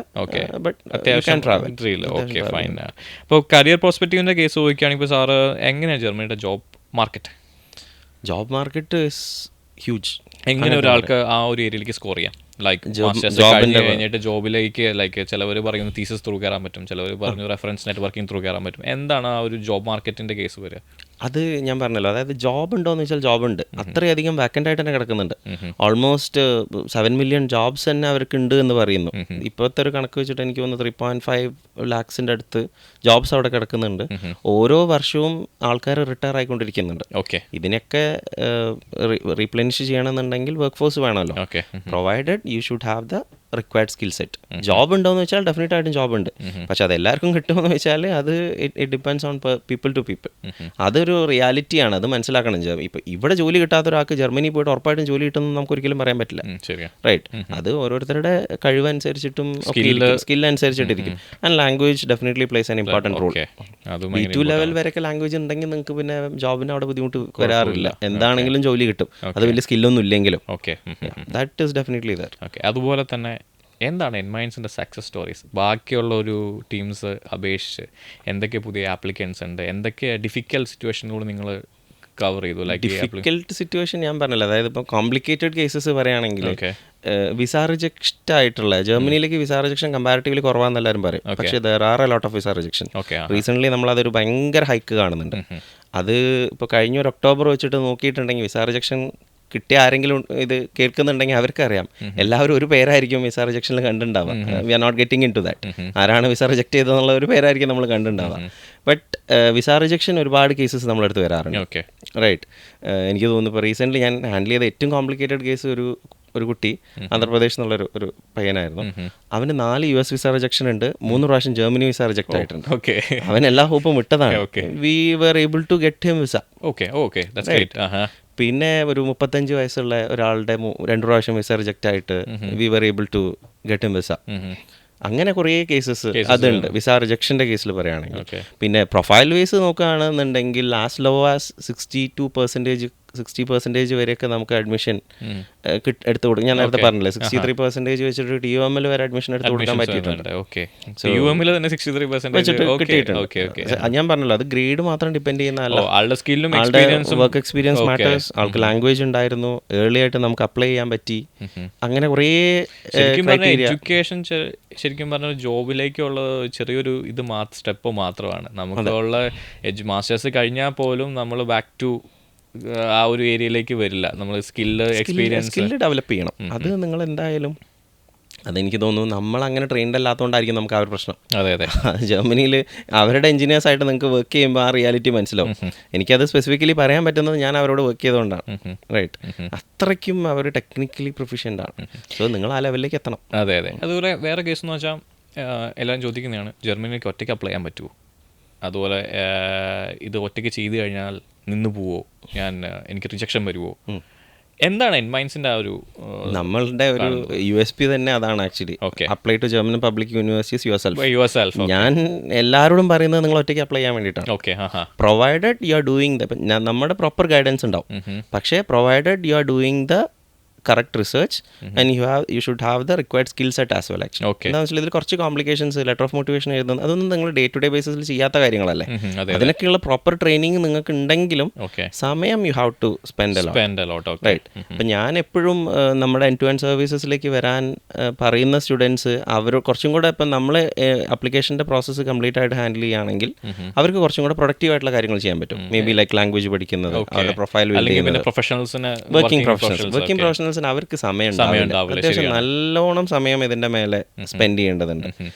ഇപ്പോൾ കരിയർ പ്രോസ്പെക്റ്റീവിന്റെ കേസ് നോക്കുകയാണെങ്കിൽ ഇപ്പോൾ സാറ് എങ്ങനെയാണ് ജർമ്മനിയുടെ ജോബ് മാർക്കറ്റ് ഹ്യൂജ്. എങ്ങനെ ഒരാൾക്ക് ആ ഒരു ഏരിയയിലേക്ക് സ്കോർ ചെയ്യാം? കഴിഞ്ഞിട്ട് ജോബിലേക്ക് ലൈക്ക് ചിലവർ പറയുന്നു തീസിസ് ത്രൂ കയറാൻ പറ്റും, ചിലവർ പറഞ്ഞു റെഫറൻസ് നെറ്റ്വർക്കിംഗ് ത്രൂ കയറാൻ പറ്റും. എന്താണ് ആ ഒരു ജോബ് മാർക്കറ്റിന്റെ കേസ് വരിക? അത് ഞാൻ പറഞ്ഞല്ലോ, അതായത് ജോബ് ഉണ്ടോയെന്ന് വെച്ചാൽ ജോബ് ഉണ്ട്. അത്രയധികം വാക്കൻ്റ് ആയിട്ട് തന്നെ കിടക്കുന്നുണ്ട്. ഓൾമോസ്റ്റ് 7 million ജോബ്സ് തന്നെ അവർക്ക് ഉണ്ട് എന്ന് പറയുന്നു. ഇപ്പോഴത്തെ ഒരു കണക്ക് വെച്ചിട്ട് എനിക്ക് തോന്നുന്നു 3.5 lakhs അടുത്ത് ജോബ്സ് അവിടെ കിടക്കുന്നുണ്ട്. ഓരോ വർഷവും ആൾക്കാർ റിട്ടയർ ആയിക്കൊണ്ടിരിക്കുന്നുണ്ട്. ഇതിനൊക്കെ റീപ്ലെനിഷ് ചെയ്യണമെന്നുണ്ടെങ്കിൽ വർക്ക് ഫോഴ്സ് വേണമല്ലോ. Provided U should have the required skill set. Job ഉണ്ടോയെന്ന് വെച്ചാൽ ഡെഫിനറ്റ് ആയിട്ടും ജോബ് ഉണ്ട്. പക്ഷെ അത് എല്ലാവർക്കും കിട്ടുമെന്ന് വെച്ചാൽ അത് it depends on people to people. അതൊരു റിയാലിറ്റിയാണ്, അത് മനസ്സിലാക്കണം. ഇപ്പം ഇവിടെ ജോലി കിട്ടാത്ത ഒരാൾക്ക് ജർമ്മനി പോയിട്ട് ഉറപ്പായിട്ടും ജോലി കിട്ടുമെന്ന് നമുക്ക് ഒരിക്കലും പറയാൻ പറ്റില്ല. റൈറ്റ്, അത് ഓരോരുത്തരുടെ കഴിവനുസരിച്ചിട്ടും സ്കിൽ അനുസരിച്ചിട്ടിരിക്കും. And language definitely plays an important role. B2 level വരെയൊക്കെ ലാംഗ്വേജ് ഉണ്ടെങ്കിൽ നിങ്ങൾക്ക് പിന്നെ ജോബിന് അവിടെ ബുദ്ധിമുട്ട് വരാറില്ല. എന്താണെങ്കിലും ജോലി കിട്ടും, അത് വലിയ സ്കില്ലൊന്നും ഇല്ലെങ്കിലും. That is definitely there. അതുപോലെ തന്നെ എന്താണ് എൻമൈൻസിൻ്റെ സക്സസ് സ്റ്റോറീസ് ബാക്കിയുള്ള ഒരു ടീംസ് അപേക്ഷിച്ച്? എന്തൊക്കെ പുതിയ ആപ്ലിക്കൻസ് ഉണ്ട്? എന്തൊക്കെ ഡിഫിക്കൽട്ട് സിറ്റുവേഷനുകൾ നിങ്ങൾ കവർ ചെയ്തു? ഡിഫിക്കൽട്ട് സിറ്റുവേഷൻ ഞാൻ പറഞ്ഞല്ലോ, അതായത് ഇപ്പം കോംപ്ലിക്കേറ്റഡ് കേസസ് പറയുകയാണെങ്കിൽ വിസ റിജക്റ്റ് ആയിട്ടുള്ള ജർമ്മനിയിലേക്ക് വിസ റിജക്ഷൻ കമ്പാരിറ്റീവ്ലി കുറവാന്ന് എല്ലാവരും പറയും. പക്ഷേ there are a lot of visa rejection. Recently നമ്മളതൊരു ഭയങ്കര ഹൈക്ക് കാണുന്നുണ്ട്. അത് ഇപ്പോൾ കഴിഞ്ഞ ഒരു ഒക്ടോബർ വെച്ചിട്ട് നോക്കിയിട്ടുണ്ടെങ്കിൽ വിസ റിജക്ഷൻ കിട്ടിയ ആരെങ്കിലും ഇത് കേൾക്കുന്നുണ്ടെങ്കിൽ അവർക്കറിയാം എല്ലാവരും ഒരു പേരായിരിക്കും വിസ റിജക്ഷനിൽ കണ്ടിട്ടുണ്ടാവുക. We are not getting into that. ആരാണ് വിസ റിജക്ട് ചെയ്തതെന്നുള്ള ഒരു പേരായിരിക്കും നമ്മൾ കണ്ടിട്ടുണ്ടാവുക. ബട്ട് വിസ റിജക്ഷൻ ഒരുപാട് കേസസ് നമ്മളെടുത്ത് വരാറുണ്ട്. റൈറ്റ്, എനിക്ക് തോന്നുന്നു ഇപ്പോൾ റീസെൻ്റ്ലി ഞാൻ ഹാൻഡിൽ ചെയ്ത ഏറ്റവും കോംപ്ലിക്കേറ്റഡ് കേസ് ഒരു കുട്ടി, ആന്ധ്രാപ്രദേശ് എന്നുള്ളൊരു ഒരു പയ്യനായിരുന്നു. അവന് 4 US വിസ റിജക്ഷൻ ഉണ്ട്, 3 പ്രാവശ്യം ജർമ്മനി വിസ റിജക്ട് ആയിട്ടുണ്ട്. അവൻ എല്ലാ ഹോപ്പും വിട്ടതാണ്. We were able to get him visa. പിന്നെ ഒരു 35 വയസ്സുള്ള ഒരാളുടെ 2 പ്രാവശ്യം വിസ റിജക്റ്റ് ആയിട്ട് we were able to get him visa. അങ്ങനെ കുറേ കേസസ് അതുണ്ട് വിസ റിജക്ഷൻ്റെ കേസിൽ പറയുകയാണെങ്കിൽ. പിന്നെ പ്രൊഫൈൽ വേസ് നോക്കുകയാണെന്നുണ്ടെങ്കിൽ ആസ് ലോ ആസ് 60% വരെയൊക്കെ നമുക്ക് അഡ്മിഷൻ എടുത്തു കൊടുക്കും. ഞാൻ നേരത്തെ പറഞ്ഞില്ലേ 63% വെച്ചിട്ട് TUM വരെ അഡ്മിഷൻ എടുത്ത് കൊടുക്കാൻ പറ്റിയിട്ടുണ്ട്. ഞാൻ പറഞ്ഞല്ലോ, അത് ഗ്രേഡ് മാത്രം ഡിപ്പെൻഡ് ചെയ്യുന്ന വർക്ക് എക്സ്പീരിയൻസ് മാറ്റേഴ്സ്. ആൾക്ക് ലാംഗ്വേജ് ഉണ്ടായിരുന്നു, ഏർലി ആയിട്ട് നമുക്ക് അപ്ലൈ ചെയ്യാൻ പറ്റി. അങ്ങനെ കുറേ എഡ്യൂക്കേഷൻ ശരിക്കും പറഞ്ഞാൽ ജോബിലേക്കുള്ള ചെറിയൊരു ഇത് സ്റ്റെപ്പ് മാത്രമാണ്. നമുക്കുള്ള മാസ്റ്റേഴ്സ് കഴിഞ്ഞാൽ പോലും നമ്മൾ ബാക്ക് ടു ആ ഒരു ഏരിയയിലേക്ക് വരില്ല. നമ്മൾ സ്കില്ല് ഡെവലപ്പ് ചെയ്യണം. അത് നിങ്ങൾ എന്തായാലും, അതെനിക്ക് തോന്നുന്നു നമ്മൾ അങ്ങനെ ട്രെയിൻഡ് അല്ലാത്തതുകൊണ്ടായിരിക്കും നമുക്ക് ആ ഒരു പ്രശ്നം. ജർമ്മനിയിൽ അവരുടെ എഞ്ചിനീയേഴ്സായിട്ട് നിങ്ങൾക്ക് വർക്ക് ചെയ്യുമ്പോൾ ആ റിയാലിറ്റി മനസ്സിലാവും. എനിക്കത് സ്പെസിഫിക്കലി പറയാൻ പറ്റുന്നത് ഞാൻ അവരോട് വർക്ക് ചെയ്തുകൊണ്ടാണ്. റൈറ്റ്, അത്രയ്ക്കും അവർ ടെക്നിക്കലി പ്രൊഫിഷ്യൻ്റ് ആണ്. സോ നിങ്ങൾ ആ ലെവലിലേക്ക് എത്തണം. അതെ. അതുപോലെ വേറെ കേസ് എന്ന് വെച്ചാൽ എല്ലാവരും ചോദിക്കുന്നതാണ്, ജർമ്മനിക്ക് ഒറ്റയ്ക്ക് അപ്ലൈ ചെയ്യാൻ പറ്റുമോ? അതുപോലെ ഇത് ഒറ്റയ്ക്ക് ചെയ്ത് കഴിഞ്ഞാൽ നിന്ന് പോവോ, എനിക്ക് റിജക്ഷൻ വരുമോ? എന്താണ് എൻമൈൻസിന്റെ ആ ഒരു നമ്മളുടെ ഒരു USP തന്നെ അതാണ് actually. Apply to German public universities yourself. ഞാൻ എല്ലാവരോടും പറയുന്നത് നിങ്ങൾ ഒറ്റയ്ക്ക് അപ്ലൈ ചെയ്യാൻ വേണ്ടിയിട്ടാണ്. പ്രൊവൈഡഡ് യു ആർ ഡൂയിങ് നമ്മുടെ പ്രോപ്പർ ഗൈഡൻസ് ഉണ്ടാവും. പക്ഷേ provided you are doing the correct research and you should have the required skill set as well. Actually എന്താണെന്ന് വെച്ചാൽ ഇതിൽ കുറച്ച് കോംപ്ലിക്കേഷൻസ്, ലെറ്റർ ഓഫ് മോട്ടിവേഷൻ എഴുതുന്നത്, അതൊന്നും നിങ്ങൾ ഡേ ടു ഡേ ബേസിസിൽ ചെയ്യാത്ത കാര്യങ്ങളല്ലേ. അതിനൊക്കെയുള്ള പ്രോപ്പർ ട്രെയിനിങ് നിങ്ങൾക്ക് ഉണ്ടെങ്കിലും സമയം you have to spend a lot. Right. അപ്പം ഞാൻ എപ്പോഴും നമ്മുടെ എൻഡ് ടു എൻഡ് സർവീസസിലേക്ക് വരാൻ പറയുന്ന സ്റ്റുഡൻസ് അവർ കുറച്ചും കൂടെ ഇപ്പം നമ്മൾ അപ്ലിക്കേഷൻ്റെ പ്രോസസ്സ് കംപ്ലീറ്റ് ആയിട്ട് ഹാൻഡിൽ ചെയ്യുകയാണെങ്കിൽ അവർക്ക് കുറച്ചും കൂടെ പ്രൊഡക്റ്റീവ് ആയിട്ടുള്ള കാര്യങ്ങൾ ചെയ്യാൻ പറ്റും. മേ ബി ലൈക്ക് ലാംഗ്വേജ് പഠിക്കുന്നത്, അവരുടെ പ്രൊഫൈൽ വർക്കിംഗ് പ്രൊഫഷണൽസ് അവർക്ക് സമയം ഉണ്ടാവില്ല. അത്യാവശ്യം നല്ലോണം സമയം ഇതിന്റെ മേലെ സ്പെൻഡ് ചെയ്യേണ്ടതുണ്ട്.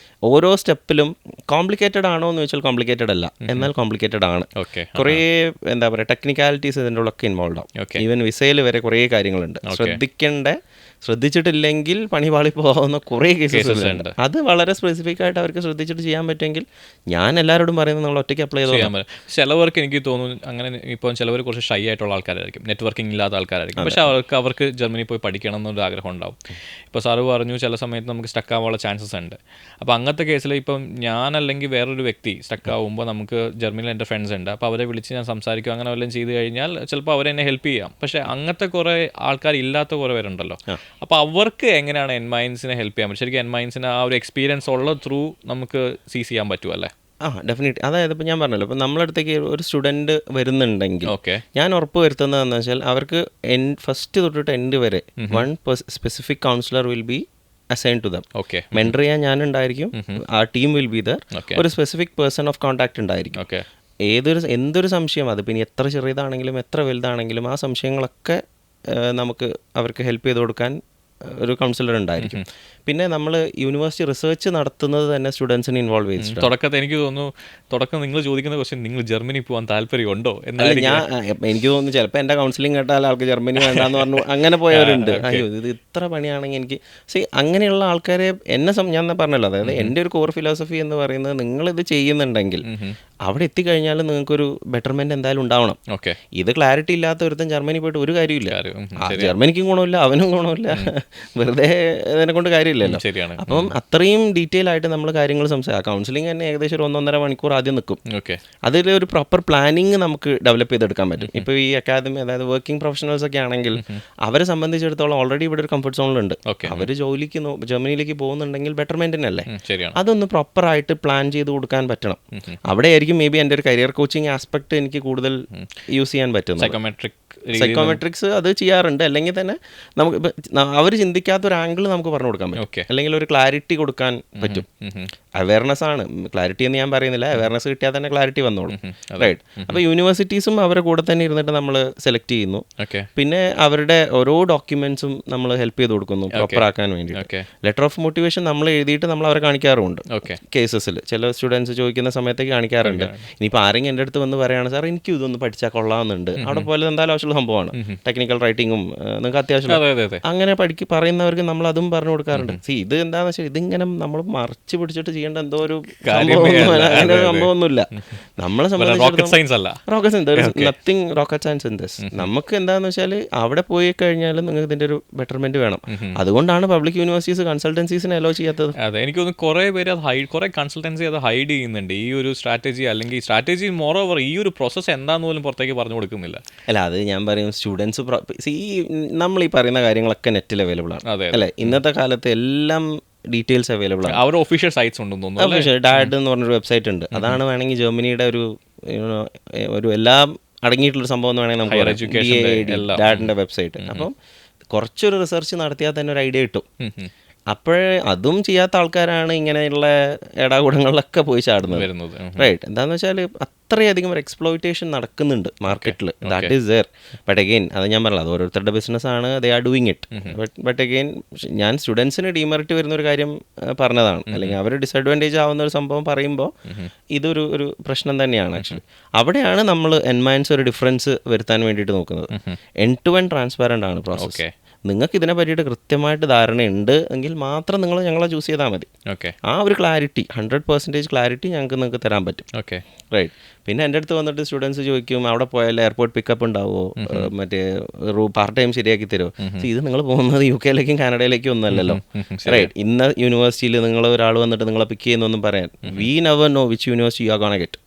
ഓരോ സ്റ്റെപ്പിലും കോംപ്ലിക്കേറ്റഡ് ആണോ എന്ന് ചോദിച്ചാൽ കോംപ്ലിക്കേറ്റഡ് അല്ല, എന്നാൽ കോംപ്ലിക്കേറ്റഡ് ആണ്. കുറേ എന്താ പറയുക ടെക്നിക്കാലിറ്റീസ് ഇതിൻ്റെ ഉള്ളൊക്കെ ഇൻവോൾവ് ആവും. ഈവൻ വിസയിൽ വരെ കുറേ കാര്യങ്ങളുണ്ട്. ശ്രദ്ധിച്ചിട്ടില്ലെങ്കിൽ പണിപാളി പോകാവുന്ന കുറേ കേസസ് ഉണ്ട്. അത് വളരെ സ്പെസിഫിക് ആയിട്ട് അവർക്ക് ശ്രദ്ധിച്ചിട്ട് ചെയ്യാൻ പറ്റുമെങ്കിൽ ഞാൻ എല്ലാവരോടും പറയുന്നത് നമ്മൾ ഒറ്റയ്ക്ക് അപ്ലൈ ചെയ്ത്. ചിലവർക്ക് എനിക്ക് തോന്നുന്നു അങ്ങനെ, ഇപ്പോൾ ചിലവർ കുറച്ച് ഷൈ ആയിട്ടുള്ള ആൾക്കാരായിരിക്കും, നെറ്റ്വർക്കിംഗ് ഇല്ലാത്ത ആൾക്കാരായിരിക്കും. പക്ഷേ അവർക്ക് ജർമ്മനി പോയി പഠിക്കണം എന്നൊരു ആഗ്രഹം ഉണ്ടാവും. ഇപ്പോൾ സാറ് പറഞ്ഞു ചില സമയത്ത് നമുക്ക് സ്റ്റക്ക് ആവാനുള്ള ചാൻസസ് ഉണ്ട്. അപ്പോൾ അങ്ങനത്തെ കേസിൽ ഇപ്പം ഞാനല്ലെങ്കിൽ വേറൊരു വ്യക്തി സ്റ്റക്ക് ആവുമ്പോൾ നമുക്ക് ജർമ്മനിയിൽ എൻ്റെ ഫ്രണ്ട്സ് ഉണ്ട്, അപ്പോൾ അവരെ വിളിച്ച് ഞാൻ സംസാരിക്കും, അങ്ങനെ വല്ലതും ചെയ്ത് കഴിഞ്ഞാൽ ചിലപ്പോൾ അവരെന്നെ ഹെൽപ്പ് ചെയ്യാം. പക്ഷേ അങ്ങനത്തെ കുറേ ആൾക്കാർ ഇല്ലാത്ത കുറേ പേരുണ്ടല്ലോ. അപ്പോൾ അവർക്ക് എങ്ങനെയാണ് എൻമൈൻസിനെ ഹെൽപ്പ് ചെയ്യാൻ പറ്റും? ശരിക്കും എൻമൈൻസിന് ആ ഒരു എക്സ്പീരിയൻസ് ഉള്ള ത്രൂ നമുക്ക് സീസ് ചെയ്യാൻ പറ്റുമല്ലേ? ഡെഫിനറ്റ്ലി. അതായത് ഇപ്പോൾ ഞാൻ പറഞ്ഞല്ലോ, ഇപ്പോൾ നമ്മളടുത്തേക്ക് ഒരു സ്റ്റുഡൻറ്റ് വരുന്നുണ്ടെങ്കിൽ ഞാൻ ഉറപ്പ് വരുത്തുന്നതെന്ന് വെച്ചാൽ അവർക്ക് ഫസ്റ്റ് തൊട്ടിട്ട് എൻഡ് വരെ one specific counsellor will be assign to them. Mentor ചെയ്യാൻ ഞാനുണ്ടായിരിക്കും, ആ ടീം വിൽ ബി ദർ. ഒരു സ്പെസിഫിക് പേഴ്സൺ ഓഫ് കോൺടാക്ട് ഉണ്ടായിരിക്കും. എന്തൊരു സംശയം, അത് പിന്നെ എത്ര ചെറിയതാണെങ്കിലും എത്ര വലുതാണെങ്കിലും ആ സംശയങ്ങളൊക്കെ നമുക്ക് അവർക്ക് ഹെൽപ്പ് ചെയ്ത് കൊടുക്കാൻ ഒരു കൗൺസിലർ ഉണ്ടായിരിക്കും. പിന്നെ നമ്മൾ യൂണിവേഴ്സിറ്റി റിസർച്ച് നടത്തുന്നത് തന്നെ സ്റ്റുഡൻസിനെ ഇൻവോൾവ് ചെയ്തിട്ടുണ്ട്. തുടക്കത്തിൽ എനിക്ക് തോന്നുന്നു നിങ്ങൾ ചോദിക്കുന്ന ക്വസ്റ്റ്യൻ, നിങ്ങൾ ജർമ്മനി പോകാൻ താല്പര്യമുണ്ടോ എന്നല്ല. എനിക്ക് തോന്നുന്നു ചിലപ്പോൾ എൻ്റെ കൗൺസിലിംഗ് കേട്ടാൽ ആൾക്ക് ജർമ്മനി വേണ്ടാന്ന് പറഞ്ഞു അങ്ങനെ പോയവരുണ്ട്. അയ്യോ ഇത് ഇത്ര പണിയാണെങ്കിൽ എനിക്ക് അങ്ങനെയുള്ള ആൾക്കാരെ ഞാൻ പറഞ്ഞല്ലോ, അതായത് എൻ്റെ ഒരു കോർ ഫിലോസഫി എന്ന് പറയുന്നത് നിങ്ങളിത് ചെയ്യുന്നുണ്ടെങ്കിൽ അവിടെ എത്തിക്കഴിഞ്ഞാൽ നിങ്ങൾക്കൊരു ബെറ്റർമെന്റ് എന്തായാലും ഉണ്ടാവണം. ഇത് ക്ലാരിറ്റി ഇല്ലാത്ത ഒരുത്തൻ ജർമ്മനി പോയിട്ട് ഒരു കാര്യമില്ല. ജർമ്മനിക്കും ഗുണമില്ല, അവനും ഗുണമില്ല, വെറുതെ ഇതിനെ കൊണ്ട് കാര്യമില്ലല്ലോ. അപ്പം അത്രയും ഡീറ്റെയിൽ ആയിട്ട് നമ്മൾ കാര്യങ്ങൾ കൗൺസിലിംഗ് തന്നെ ഏകദേശം ഒരു 1.5 മണിക്കൂർ ആദ്യം നിൽക്കും. അതിൽ ഒരു പ്രോപ്പർ പ്ലാനിങ് നമുക്ക് ഡെവലപ്പ് ചെയ്തെടുക്കാൻ പറ്റും. ഇപ്പോൾ ഈ അക്കാദമി, അതായത് വർക്കിംഗ് പ്രൊഫഷണൽസ് ഒക്കെ ആണെങ്കിൽ അവരെ സംബന്ധിച്ചിടത്തോളം ഓൾറെഡി ഇവിടെ ഒരു കംഫർട്ട് സോണിലുണ്ട്. അവർ ജോലിക്ക് ജർമ്മനിയിലേക്ക് പോകുന്നുണ്ടെങ്കിൽ ബെറ്റർമെന്റിനല്ലേ, അതൊന്ന് പ്രോപ്പറായിട്ട് പ്ലാൻ ചെയ്ത് കൊടുക്കാൻ പറ്റണം. അവിടെ ആയിരിക്കും മേ ബി എൻ്റെ ഒരു കരിയർ കോച്ചിങ് ആസ്പെക്ട് എനിക്ക് കൂടുതൽ യൂസ് ചെയ്യാൻ പറ്റുന്നത്. സൈക്കോമെട്രിക്സ് അത് ചെയ്യാറുണ്ട്. അല്ലെങ്കിൽ തന്നെ നമുക്ക് അവർ ചിന്തിക്കാത്തൊരു ആംഗിൾ നമുക്ക് പറഞ്ഞു കൊടുക്കാൻ പറ്റും, അല്ലെങ്കിൽ ഒരു ക്ലാരിറ്റി കൊടുക്കാൻ പറ്റും. അവയർനെസ് ആണ്, ക്ലാരിറ്റി എന്ന് ഞാൻ പറയുന്നില്ല, അവയർനെസ് കിട്ടിയാൽ തന്നെ ക്ലാരിറ്റി വന്നോളും. റൈറ്റ്. അപ്പോൾ യൂണിവേഴ്സിറ്റീസും അവരുടെ കൂടെ തന്നെ ഇരുന്നിട്ട് നമ്മൾ സെലക്ട് ചെയ്യുന്നു. പിന്നെ അവരുടെ ഓരോ ഡോക്യുമെന്റ്സും നമ്മൾ ഹെൽപ്പ് ചെയ്ത് കൊടുക്കുന്നു പ്രോപ്പർ ആക്കാൻ വേണ്ടി. ലെറ്റർ ഓഫ് മോട്ടിവേഷൻ നമ്മൾ എഴുതിയിട്ട് നമ്മൾ അവരെ കാണിക്കാറുമുണ്ട്. കേസസിൽ ചില സ്റ്റുഡൻസ് ചോദിക്കുന്ന സമയത്തേക്ക് കാണിക്കാറുണ്ട്. ഇനിയിപ്പോൾ ആരെങ്കിലും എൻ്റെ അടുത്ത് വന്ന് പറയുകയാണ്, സാർ എനിക്ക് ഇതൊന്ന് പഠിച്ചാൽ കൊള്ളാമെന്നുണ്ട്, അവിടെ പോലെ എന്തായാലും ആവശ്യമുള്ള ആയിട്ടുള്ള സംഭവമാണ്. ടെക്നിക്കൽ റൈറ്റിങ്ങും നിങ്ങൾക്ക് അത്യാവശ്യം അതെ അതെ അതെ അങ്ങനെ പറയുന്നവർക്ക് നമ്മൾ അതും പറഞ്ഞു കൊടുക്കാറുണ്ട്. സി ഇത് എന്താണെന്ന് വെച്ചാൽ ഇതിങ്ങനെ നമ്മൾ മറച്ചു പിടിച്ചിട്ട് ചെയ്യേണ്ട എന്തോ ഒരു അങ്ങനെ ഒരു സംഭവമൊന്നുമില്ല. നമ്മളെ റോക്കറ്റ് സയൻസ് അല്ല, rocket science nothing rocket science in this. നമുക്ക് എന്താണെന്ന് വെച്ചാൽ അവിടെ പോയി കഴിഞ്ഞാൽ നിങ്ങൾക്ക് ഇതിന്റെ ഒരു ബെറ്റർമെന്റ് വേണം. അതുകൊണ്ടാണ് പബ്ലിക് യൂണിവേഴ്സിറ്റീസ് കൺസൾട്ടൻസീസിനെ അലോ ചെയ്യാത്തത്. അതെ, എനിക്ക് തോന്നുന്നു കുറേ പേര് അത് കുറെ കൺസൾട്ടൻസി അത് ഹൈഡ് ചെയ്യുന്നുണ്ട്, ഈ ഒരു സ്ട്രാറ്റജി അല്ലെങ്കിൽ സ്ട്രാറ്റജി മോർ ഓവർ ഈ ഒരു പ്രോസസ്സ് എന്താന്ന് പോലും പുറത്തേക്ക് പറഞ്ഞു കൊടുക്കുന്നില്ല. അല്ല, അത് ഞാൻ പറയും സ്റ്റുഡൻസ് നമ്മൾ ഈ പറയുന്ന കാര്യങ്ങളൊക്കെ നെറ്റിൽ അവൈലബിൾ ആണ് അല്ലേ? ഇന്നത്തെ കാലത്ത് എല്ലാം ഡീറ്റെയിൽസ് അവൈലബിൾ ആണ്. അവരുടെ ഒഫീഷ്യൽ സൈറ്റ്സ് ഉണ്ടെന്ന് തോന്നുന്നു. ഡാഡ് എന്ന് പറഞ്ഞൊരു വെബ്സൈറ്റ് ഉണ്ട്. അതാണ് വേണമെങ്കിൽ ജർമ്മനിയുടെ ഒരു എല്ലാം അടങ്ങിയിട്ടുള്ളൊരു സംഭവം എന്ന് വേണമെങ്കിൽ നമുക്ക് ഡാഡിൻ്റെ വെബ്സൈറ്റ്. അപ്പം കുറച്ചൊരു റിസർച്ച് നടത്തിയാൽ തന്നെ ഒരു ഐഡിയ കിട്ടും. അപ്പോഴേ അതും ചെയ്യാത്ത ആൾക്കാരാണ് ഇങ്ങനെയുള്ള ഏടാകൂടങ്ങളിലൊക്കെ പോയി ചാടുന്നത്. റൈറ്റ്. എന്താണെന്ന് വെച്ചാൽ അത്രയധികം ഒരു എക്സ്പ്ലോയിറ്റേഷൻ നടക്കുന്നുണ്ട് മാർക്കറ്റിൽ. That is there. But again അത് ഞാൻ പറഞ്ഞത്, അത് ഓരോരുത്തരുടെ ബിസിനസ്സാണ്, they are doing it. But again ഞാൻ സ്റ്റുഡൻസിന് ഡിമെറിറ്റ് വരുന്ന ഒരു കാര്യം പറഞ്ഞതാണ്, അല്ലെങ്കിൽ അവർ ഡിസഡ്വാൻറ്റേജ് ആവുന്ന ഒരു സംഭവം പറയുമ്പോൾ ഇതൊരു പ്രശ്നം തന്നെയാണ് ആക്ച്വലി. അവിടെയാണ് നമ്മൾ എൻമൈൻസ് ഒരു ഡിഫറൻസ് വരുത്താൻ വേണ്ടിയിട്ട് നോക്കുന്നത്. എൻഡ് ടു എൻഡ് ട്രാൻസ്പാരൻ്റ് ആണ് പ്രോസസ്സ്. നിങ്ങൾക്ക് ഇതിനെ പറ്റിയിട്ട് കൃത്യമായിട്ട് ധാരണയുണ്ട് എങ്കിൽ മാത്രം നിങ്ങൾ ഞങ്ങളെ ചൂസ് ചെയ്താൽ മതി. ആ ഒരു ക്ലാരിറ്റി 100% ക്ലാരിറ്റി നിങ്ങൾക്ക് തരാൻ പറ്റും. റൈറ്റ്. പിന്നെ എൻ്റെ അടുത്ത് വന്നിട്ട് സ്റ്റുഡൻസ് ചോദിക്കും, അവിടെ പോയാൽ എയർപോർട്ട് പിക്കപ്പ് ഉണ്ടാവുമോ, മറ്റേ പാർട്ട് ടൈം ശരിയാക്കി തരുമോ? ഇത് നിങ്ങൾ പോകുന്നത് UK കാനഡയിലേക്കും ഒന്നും അല്ലല്ലോ. റൈറ്റ്. ഇന്ന യൂണിവേഴ്സിറ്റിയിൽ നിങ്ങൾ ഒരാൾ വന്നിട്ട് നിങ്ങളെ പിക്ക് ചെയ്യുന്നൊന്നും പറയാൻ we never know which university you are gonna get.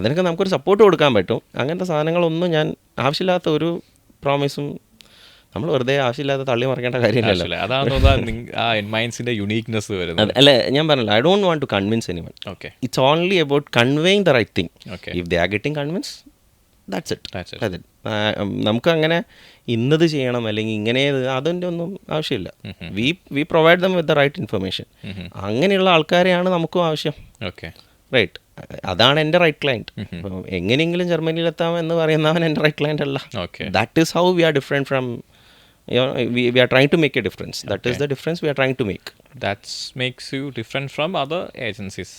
അതിനൊക്കെ നമുക്കൊരു സപ്പോർട്ട് കൊടുക്കാൻ പറ്റും. അങ്ങനത്തെ സാധനങ്ങളൊന്നും ഞാൻ ആവശ്യമില്ലാത്ത ഒരു പ്രോമിസും നമ്മൾ വെറുതെ ആവശ്യമില്ലാതെ തള്ളി മറിക്കേണ്ട കാര്യമില്ലല്ലോ. അല്ല, ഞാൻ പറഞ്ഞില്ല, I don't want to convince anyone. It's only about conveying the right thing. If they are getting convince, that's it. നമുക്ക് അങ്ങനെ ഇന്നത് ചെയ്യണം അല്ലെങ്കിൽ ഇങ്ങനെ അതിൻ്റെ ഒന്നും ആവശ്യമില്ല. We provide them with the right information. അങ്ങനെയുള്ള ആൾക്കാരെയാണ് നമുക്കും ആവശ്യം. റൈറ്റ്. അതാണ് എൻ്റെ റൈറ്റ് ക്ലയൻറ്റ്. എങ്ങനെയെങ്കിലും ജർമ്മനിയിലെത്താം എന്ന് പറയുന്നവൻ എൻ്റെ റൈറ്റ് ക്ലയൻറ്റ് അല്ല. That is how we are different from we are trying to make a difference. That is the difference we are trying to make. That makes you different from other agencies.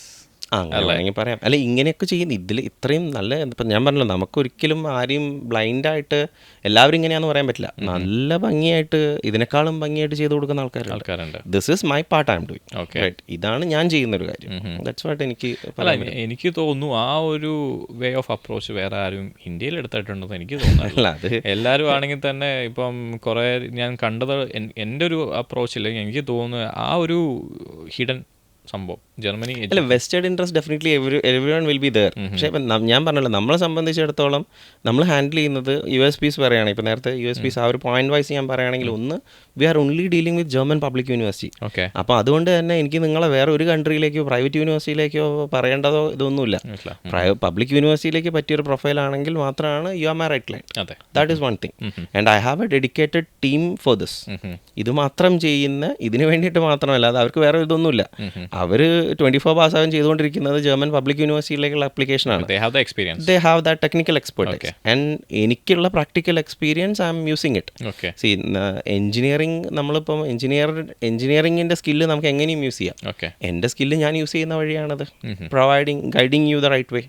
അങ്ങനെ പറയാം. അല്ല, ഇങ്ങനെയൊക്കെ ചെയ്യുന്ന ഇതിൽ ഇത്രയും നല്ല, ഇപ്പം ഞാൻ പറഞ്ഞല്ലോ, നമുക്കൊരിക്കലും ആരെയും ബ്ലൈൻഡായിട്ട് എല്ലാവരും ഇങ്ങനെയാണെന്ന് പറയാൻ പറ്റില്ല. നല്ല ഭംഗിയായിട്ട് ഇതിനേക്കാളും ഭംഗിയായിട്ട് ചെയ്ത് കൊടുക്കുന്ന ആൾക്കാരുണ്ട്. This is my part I'm doing. Right. ഇതാണ് ഞാൻ ചെയ്യുന്നൊരു കാര്യം. ദാറ്റ്സ് വാട്ട് എനിക്ക് തോന്നുന്നു ആ ഒരു വേ ഓഫ് അപ്രോച്ച് വേറെ ആരും ഇന്ത്യയിൽ എടുത്തിട്ടുണ്ടെന്ന് എനിക്ക് തോന്നുന്നില്ല. അത് എല്ലാവരും ആണെങ്കിൽ തന്നെ ഇപ്പം കുറേ ഞാൻ കണ്ടത് എൻ്റെ ഒരു അപ്രോച്ചിൽ എനിക്ക് തോന്നുന്നു ആ ഒരു ഹിഡൻ സംഭവം ജർമ്മനി. അല്ല, vested interest definitely everyone will be there. പക്ഷേ ഇപ്പം ഞാൻ പറഞ്ഞല്ലോ, നമ്മളെ സംബന്ധിച്ചിടത്തോളം നമ്മൾ ഹാൻഡിൽ ചെയ്യുന്നത് USPs പറയുകയാണ്. ഇപ്പം നേരത്തെ USPs ആ ഒരു പോയിന്റ് വൈസ് ഞാൻ പറയുകയാണെങ്കിൽ, ഒന്ന്, we are only dealing with German public university. അപ്പോൾ അതുകൊണ്ട് തന്നെ എനിക്ക് നിങ്ങളെ വേറെ ഒരു കൺട്രിയിലേക്കോ പ്രൈവറ്റ് യൂണിവേഴ്സിറ്റിയിലേക്കോ പറയേണ്ടതോ ഇതൊന്നുമില്ല. പബ്ലിക് യൂണിവേഴ്സിറ്റിയിലേക്ക് പറ്റിയൊരു പ്രൊഫൈലാണെങ്കിൽ മാത്രമാണ് you are my right client. That is one thing. And I have a dedicated team for this. ഇത് മാത്രം ചെയ്യുന്ന, ഇതിന് വേണ്ടിയിട്ട് മാത്രമല്ല, അത് അവർക്ക് വേറെ ഇതൊന്നുമില്ല. അവർ 24/7 ചെയ്തുകൊണ്ടിരിക്കുന്നത് ജർമ്മൻ പബ്ലിക് യൂണിവേഴ്സിറ്റിയിലേക്കുള്ള ആപ്ലിക്കേഷനാണ്. They have that technical expertise and എനിക്കുള്ള practical experience I'm using it. See, engineering, നമ്മളിപ്പം എഞ്ചിനീയറിംഗിന്റെ സ്കില്ല് നമുക്ക് എങ്ങനെയും യൂസ് ചെയ്യാം. എൻ്റെ സ്കില്ല് ഞാൻ യൂസ് ചെയ്യുന്ന വഴിയാണത്. Guiding you the right way.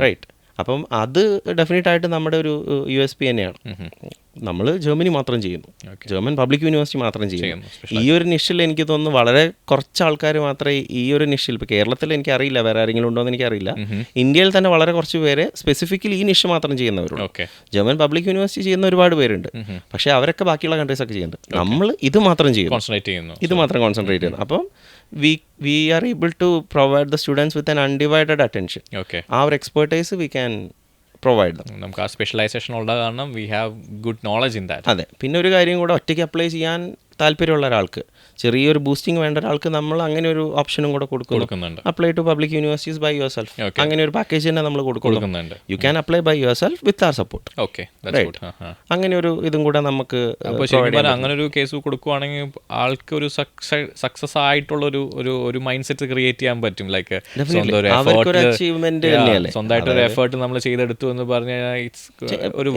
Right. അപ്പം അത് ഡെഫിനറ്റായിട്ട് നമ്മുടെ ഒരു USP തന്നെയാണ്. നമ്മൾ ജർമ്മനി മാത്രം ചെയ്യുന്നു, ജർമ്മൻ പബ്ലിക് യൂണിവേഴ്സിറ്റി മാത്രം ചെയ്യുന്നു. ഈ ഒരു നിഷിൽ എനിക്ക് തോന്നുന്നു വളരെ കുറച്ച് ആൾക്കാർ മാത്രമേ ഈ ഒരു നിഷിൽ, ഇപ്പോൾ കേരളത്തിൽ എനിക്കറിയില്ല വേറെ ആരെങ്കിലും ഉണ്ടോ എന്ന് എനിക്കറിയില്ല, ഇന്ത്യയിൽ തന്നെ വളരെ കുറച്ച് പേര് സ്പെസിഫിക്കലി ഈ നിഷ് മാത്രം ചെയ്യുന്നവരുള്ളൂ. ജർമ്മൻ പബ്ലിക് യൂണിവേഴ്സിറ്റി ചെയ്യുന്ന ഒരുപാട് പേരുണ്ട്, പക്ഷേ അവരൊക്കെ ബാക്കിയുള്ള കൺട്രീസൊക്കെ ചെയ്യുന്നുണ്ട്. നമ്മൾ ഇത് മാത്രം ചെയ്യുന്നു, ഇത് മാത്രം കോൺസെൻട്രേറ്റ് ചെയ്യുന്നു. അപ്പം we are able to provide the students with an undivided attention. Our expertise we can provide them. നമുക്ക് ആ സ്പെഷ്യലൈസേഷൻ ഉള്ള കാരണം we have good knowledge in that. അതെ. പിന്നെ ഒരു കാര്യം കൂടെ, ഒറ്റയ്ക്ക് അപ്ലൈ ചെയ്യാൻ താല്പര്യമുള്ള ഒരാൾക്ക്, ചെറിയൊരു ബൂസ്റ്റിംഗ് വേണ്ട ഒരാൾക്ക് നമ്മൾ അങ്ങനെ ഒരു ഓപ്ഷനും കൂടെ കൊടുക്കുന്നുണ്ട്. Apply to public universities by yourself. അങ്ങനെ ഒരു പാക്കേജ് തന്നെ നമ്മൾ കൊടുക്കുന്നുണ്ട്. You can apply by yourself with our support. അങ്ങനെ ഒരു ഇതും കൂടെ നമുക്ക് അങ്ങനെ ഒരു കേസ് കൊടുക്കുവാണെങ്കിൽ ആൾക്ക് ഒരു സക്സസ് ആയിട്ടുള്ള ഒരു മൈൻഡ് സെറ്റ് ക്രിയേറ്റ് ചെയ്യാൻ പറ്റും. ലൈക്ക് സ്വന്തമായിട്ട് ഒരു എഫേർട്ട് നമ്മൾ ചെയ്തെടുത്തു എന്ന് പറഞ്ഞാൽ ഒരു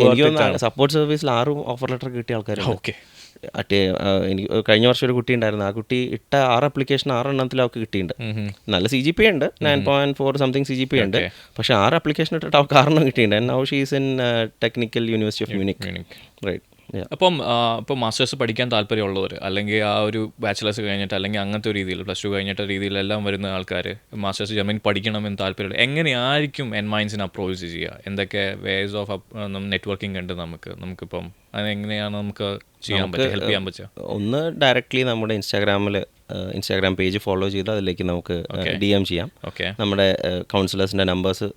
സപ്പോർട്ട് സർവീസിൽ 6 ഓഫർ ലെറ്റർ കിട്ടിയ ആൾക്കാർ. എനിക്ക് കഴിഞ്ഞ വർഷം ഒരു കുട്ടി ഉണ്ടായിരുന്നു, ആ കുട്ടി ഇട്ട 6 ആപ്ലിക്കേഷൻ 6 എണ്ണത്തിൽ അവൾക്ക് കിട്ടിയിട്ടുണ്ട്. നല്ല CGPA ഉണ്ട്, 9.4 സംതിങ് CGPA ഉണ്ട്, പക്ഷേ 6 ആപ്ലിക്കേഷൻ ഇട്ടിട്ട് അവൾക്ക് 6 കിട്ടിയിട്ടുണ്ട്. And now she is in Technical University of Munich. Right. അപ്പം ഇപ്പോൾ മാസ്റ്റേഴ്സ് പഠിക്കാൻ താല്പര്യമുള്ളവർ, അല്ലെങ്കിൽ ആ ഒരു ബാച്ചിലേഴ്സ് കഴിഞ്ഞിട്ട്, അല്ലെങ്കിൽ അങ്ങനത്തെ ഒരു രീതിയിൽ +2 കഴിഞ്ഞിട്ട് രീതിയിലെല്ലാം വരുന്ന ആൾക്കാർ മാസ്റ്റേഴ്സ് ജർമ്മനി പഠിക്കണമെന്ന് താല്പര്യമുള്ള, എങ്ങനെയായിരിക്കും എൻമൈൻസിനെ അപ്രോച്ച് ചെയ്യുക? എന്തൊക്കെ വേസ് ഓഫ് നെറ്റ്വർക്കിംഗ് ഉണ്ട് നമുക്കിപ്പം? അതെങ്ങനെയാണ് നമുക്ക് ചെയ്യാൻ പറ്റുക, ഹെൽപ്പ് ചെയ്യാൻ പറ്റുക? ഒന്ന് ഡയറക്റ്റ്ലി നമ്മുടെ ഇൻസ്റ്റാഗ്രാം പേജ് ഫോളോ ചെയ്ത് അതിലേക്ക് നമുക്ക് DM ചെയ്യാം. നമ്മുടെ കൗൺസിലേഴ്സിൻ്റെ നമ്പേഴ്സ്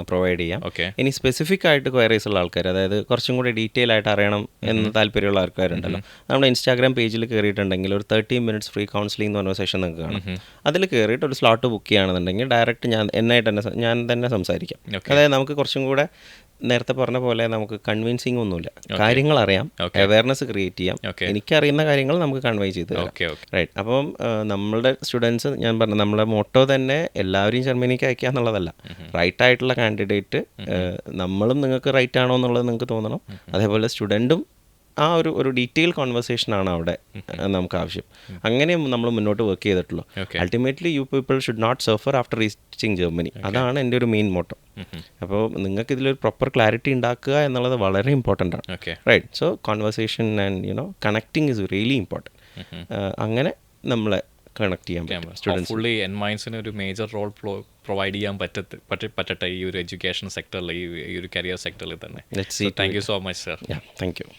പ്രൊവൈഡ് ചെയ്യാം. ഇനി സ്പെസിഫിക് ആയിട്ട് ക്വയറീസ് ഉള്ള ആൾക്കാർ, അതായത് കുറച്ചും കൂടി ഡീറ്റെയിൽ ആയിട്ട് അറിയണം എന്ന് താല്പര്യമുള്ള ആൾക്കാരുണ്ടല്ലോ, നമ്മുടെ ഇൻസ്റ്റാഗ്രാം പേജിൽ കയറിയിട്ടുണ്ടെങ്കിൽ ഒരു 30 minutes ഫ്രീ കൗൺസിലിംഗ് എന്ന് പറഞ്ഞ സെഷൻ നിങ്ങൾക്ക് കാണും. അതിൽ കയറിയിട്ട് ഒരു സ്ലോട്ട് ബുക്ക് ചെയ്യുകയാണെന്നുണ്ടെങ്കിൽ ഡയറക്റ്റ് ഞാൻ തന്നെ സംസാരിക്കാം. അതായത് നമുക്ക് കുറച്ചും കൂടെ നേരത്തെ പറഞ്ഞ പോലെ നമുക്ക് കൺവിൻസിങ് ഒന്നുമില്ല, കാര്യങ്ങൾ അറിയാം, അവയർനെസ് ക്രിയേറ്റ് ചെയ്യാം, എനിക്കറിയുന്ന കാര്യങ്ങൾ നമുക്ക് കൺവേ ചെയ്ത് തരാം. റൈറ്റ്. അപ്പം നമ്മളുടെ സ്റ്റുഡൻസ്, ഞാൻ പറഞ്ഞ നമ്മളെ മോട്ടോ തന്നെ എല്ലാവരെയും ജർമ്മനിക്ക് അയക്കുക എന്നുള്ളതല്ല. റൈറ്റ് ആയിട്ടുള്ള കാൻഡിഡേറ്റ്, നമ്മളും നിങ്ങൾക്ക് റൈറ്റ് ആണോ എന്നുള്ളത് നിങ്ങൾക്ക് തോന്നണം. അതേപോലെ സ്റ്റുഡൻറ്റും ആ ഒരു ഡീറ്റെയിൽ കോൺവെർസേഷനാണ് അവിടെ നമുക്ക് ആവശ്യം. അങ്ങനെ നമ്മൾ മുന്നോട്ട് വർക്ക് ചെയ്തിട്ടുള്ളൂ. Ultimately you people should not suffer after reaching Germany. അതാണ് എൻ്റെ ഒരു മെയിൻ മോട്ടോ. അപ്പോൾ നിങ്ങൾക്ക് ഇതിലൊരു പ്രോപ്പർ ക്ലാരിറ്റി ഉണ്ടാക്കുക എന്നുള്ളത് വളരെ ഇമ്പോർട്ടൻ്റ് ആണ്. Right. So conversation and connecting is really important. അങ്ങനെ നമ്മളെ കണക്ട് ചെയ്യാൻ പറ്റും സ്റ്റുഡൻസ്. ഫുള്ളി എൻമൈൻസിന് ഒരു മേജർ റോൾ പ്രൊവൈഡ് ചെയ്യാൻ പറ്റട്ടെ ഈ ഒരു എഡ്യൂക്കേഷൻ സെക്ടറിൽ, ഈ ഒരു കരിയർ സെക്ടറിൽ തന്നെ. Thank you so much sir. Thank you.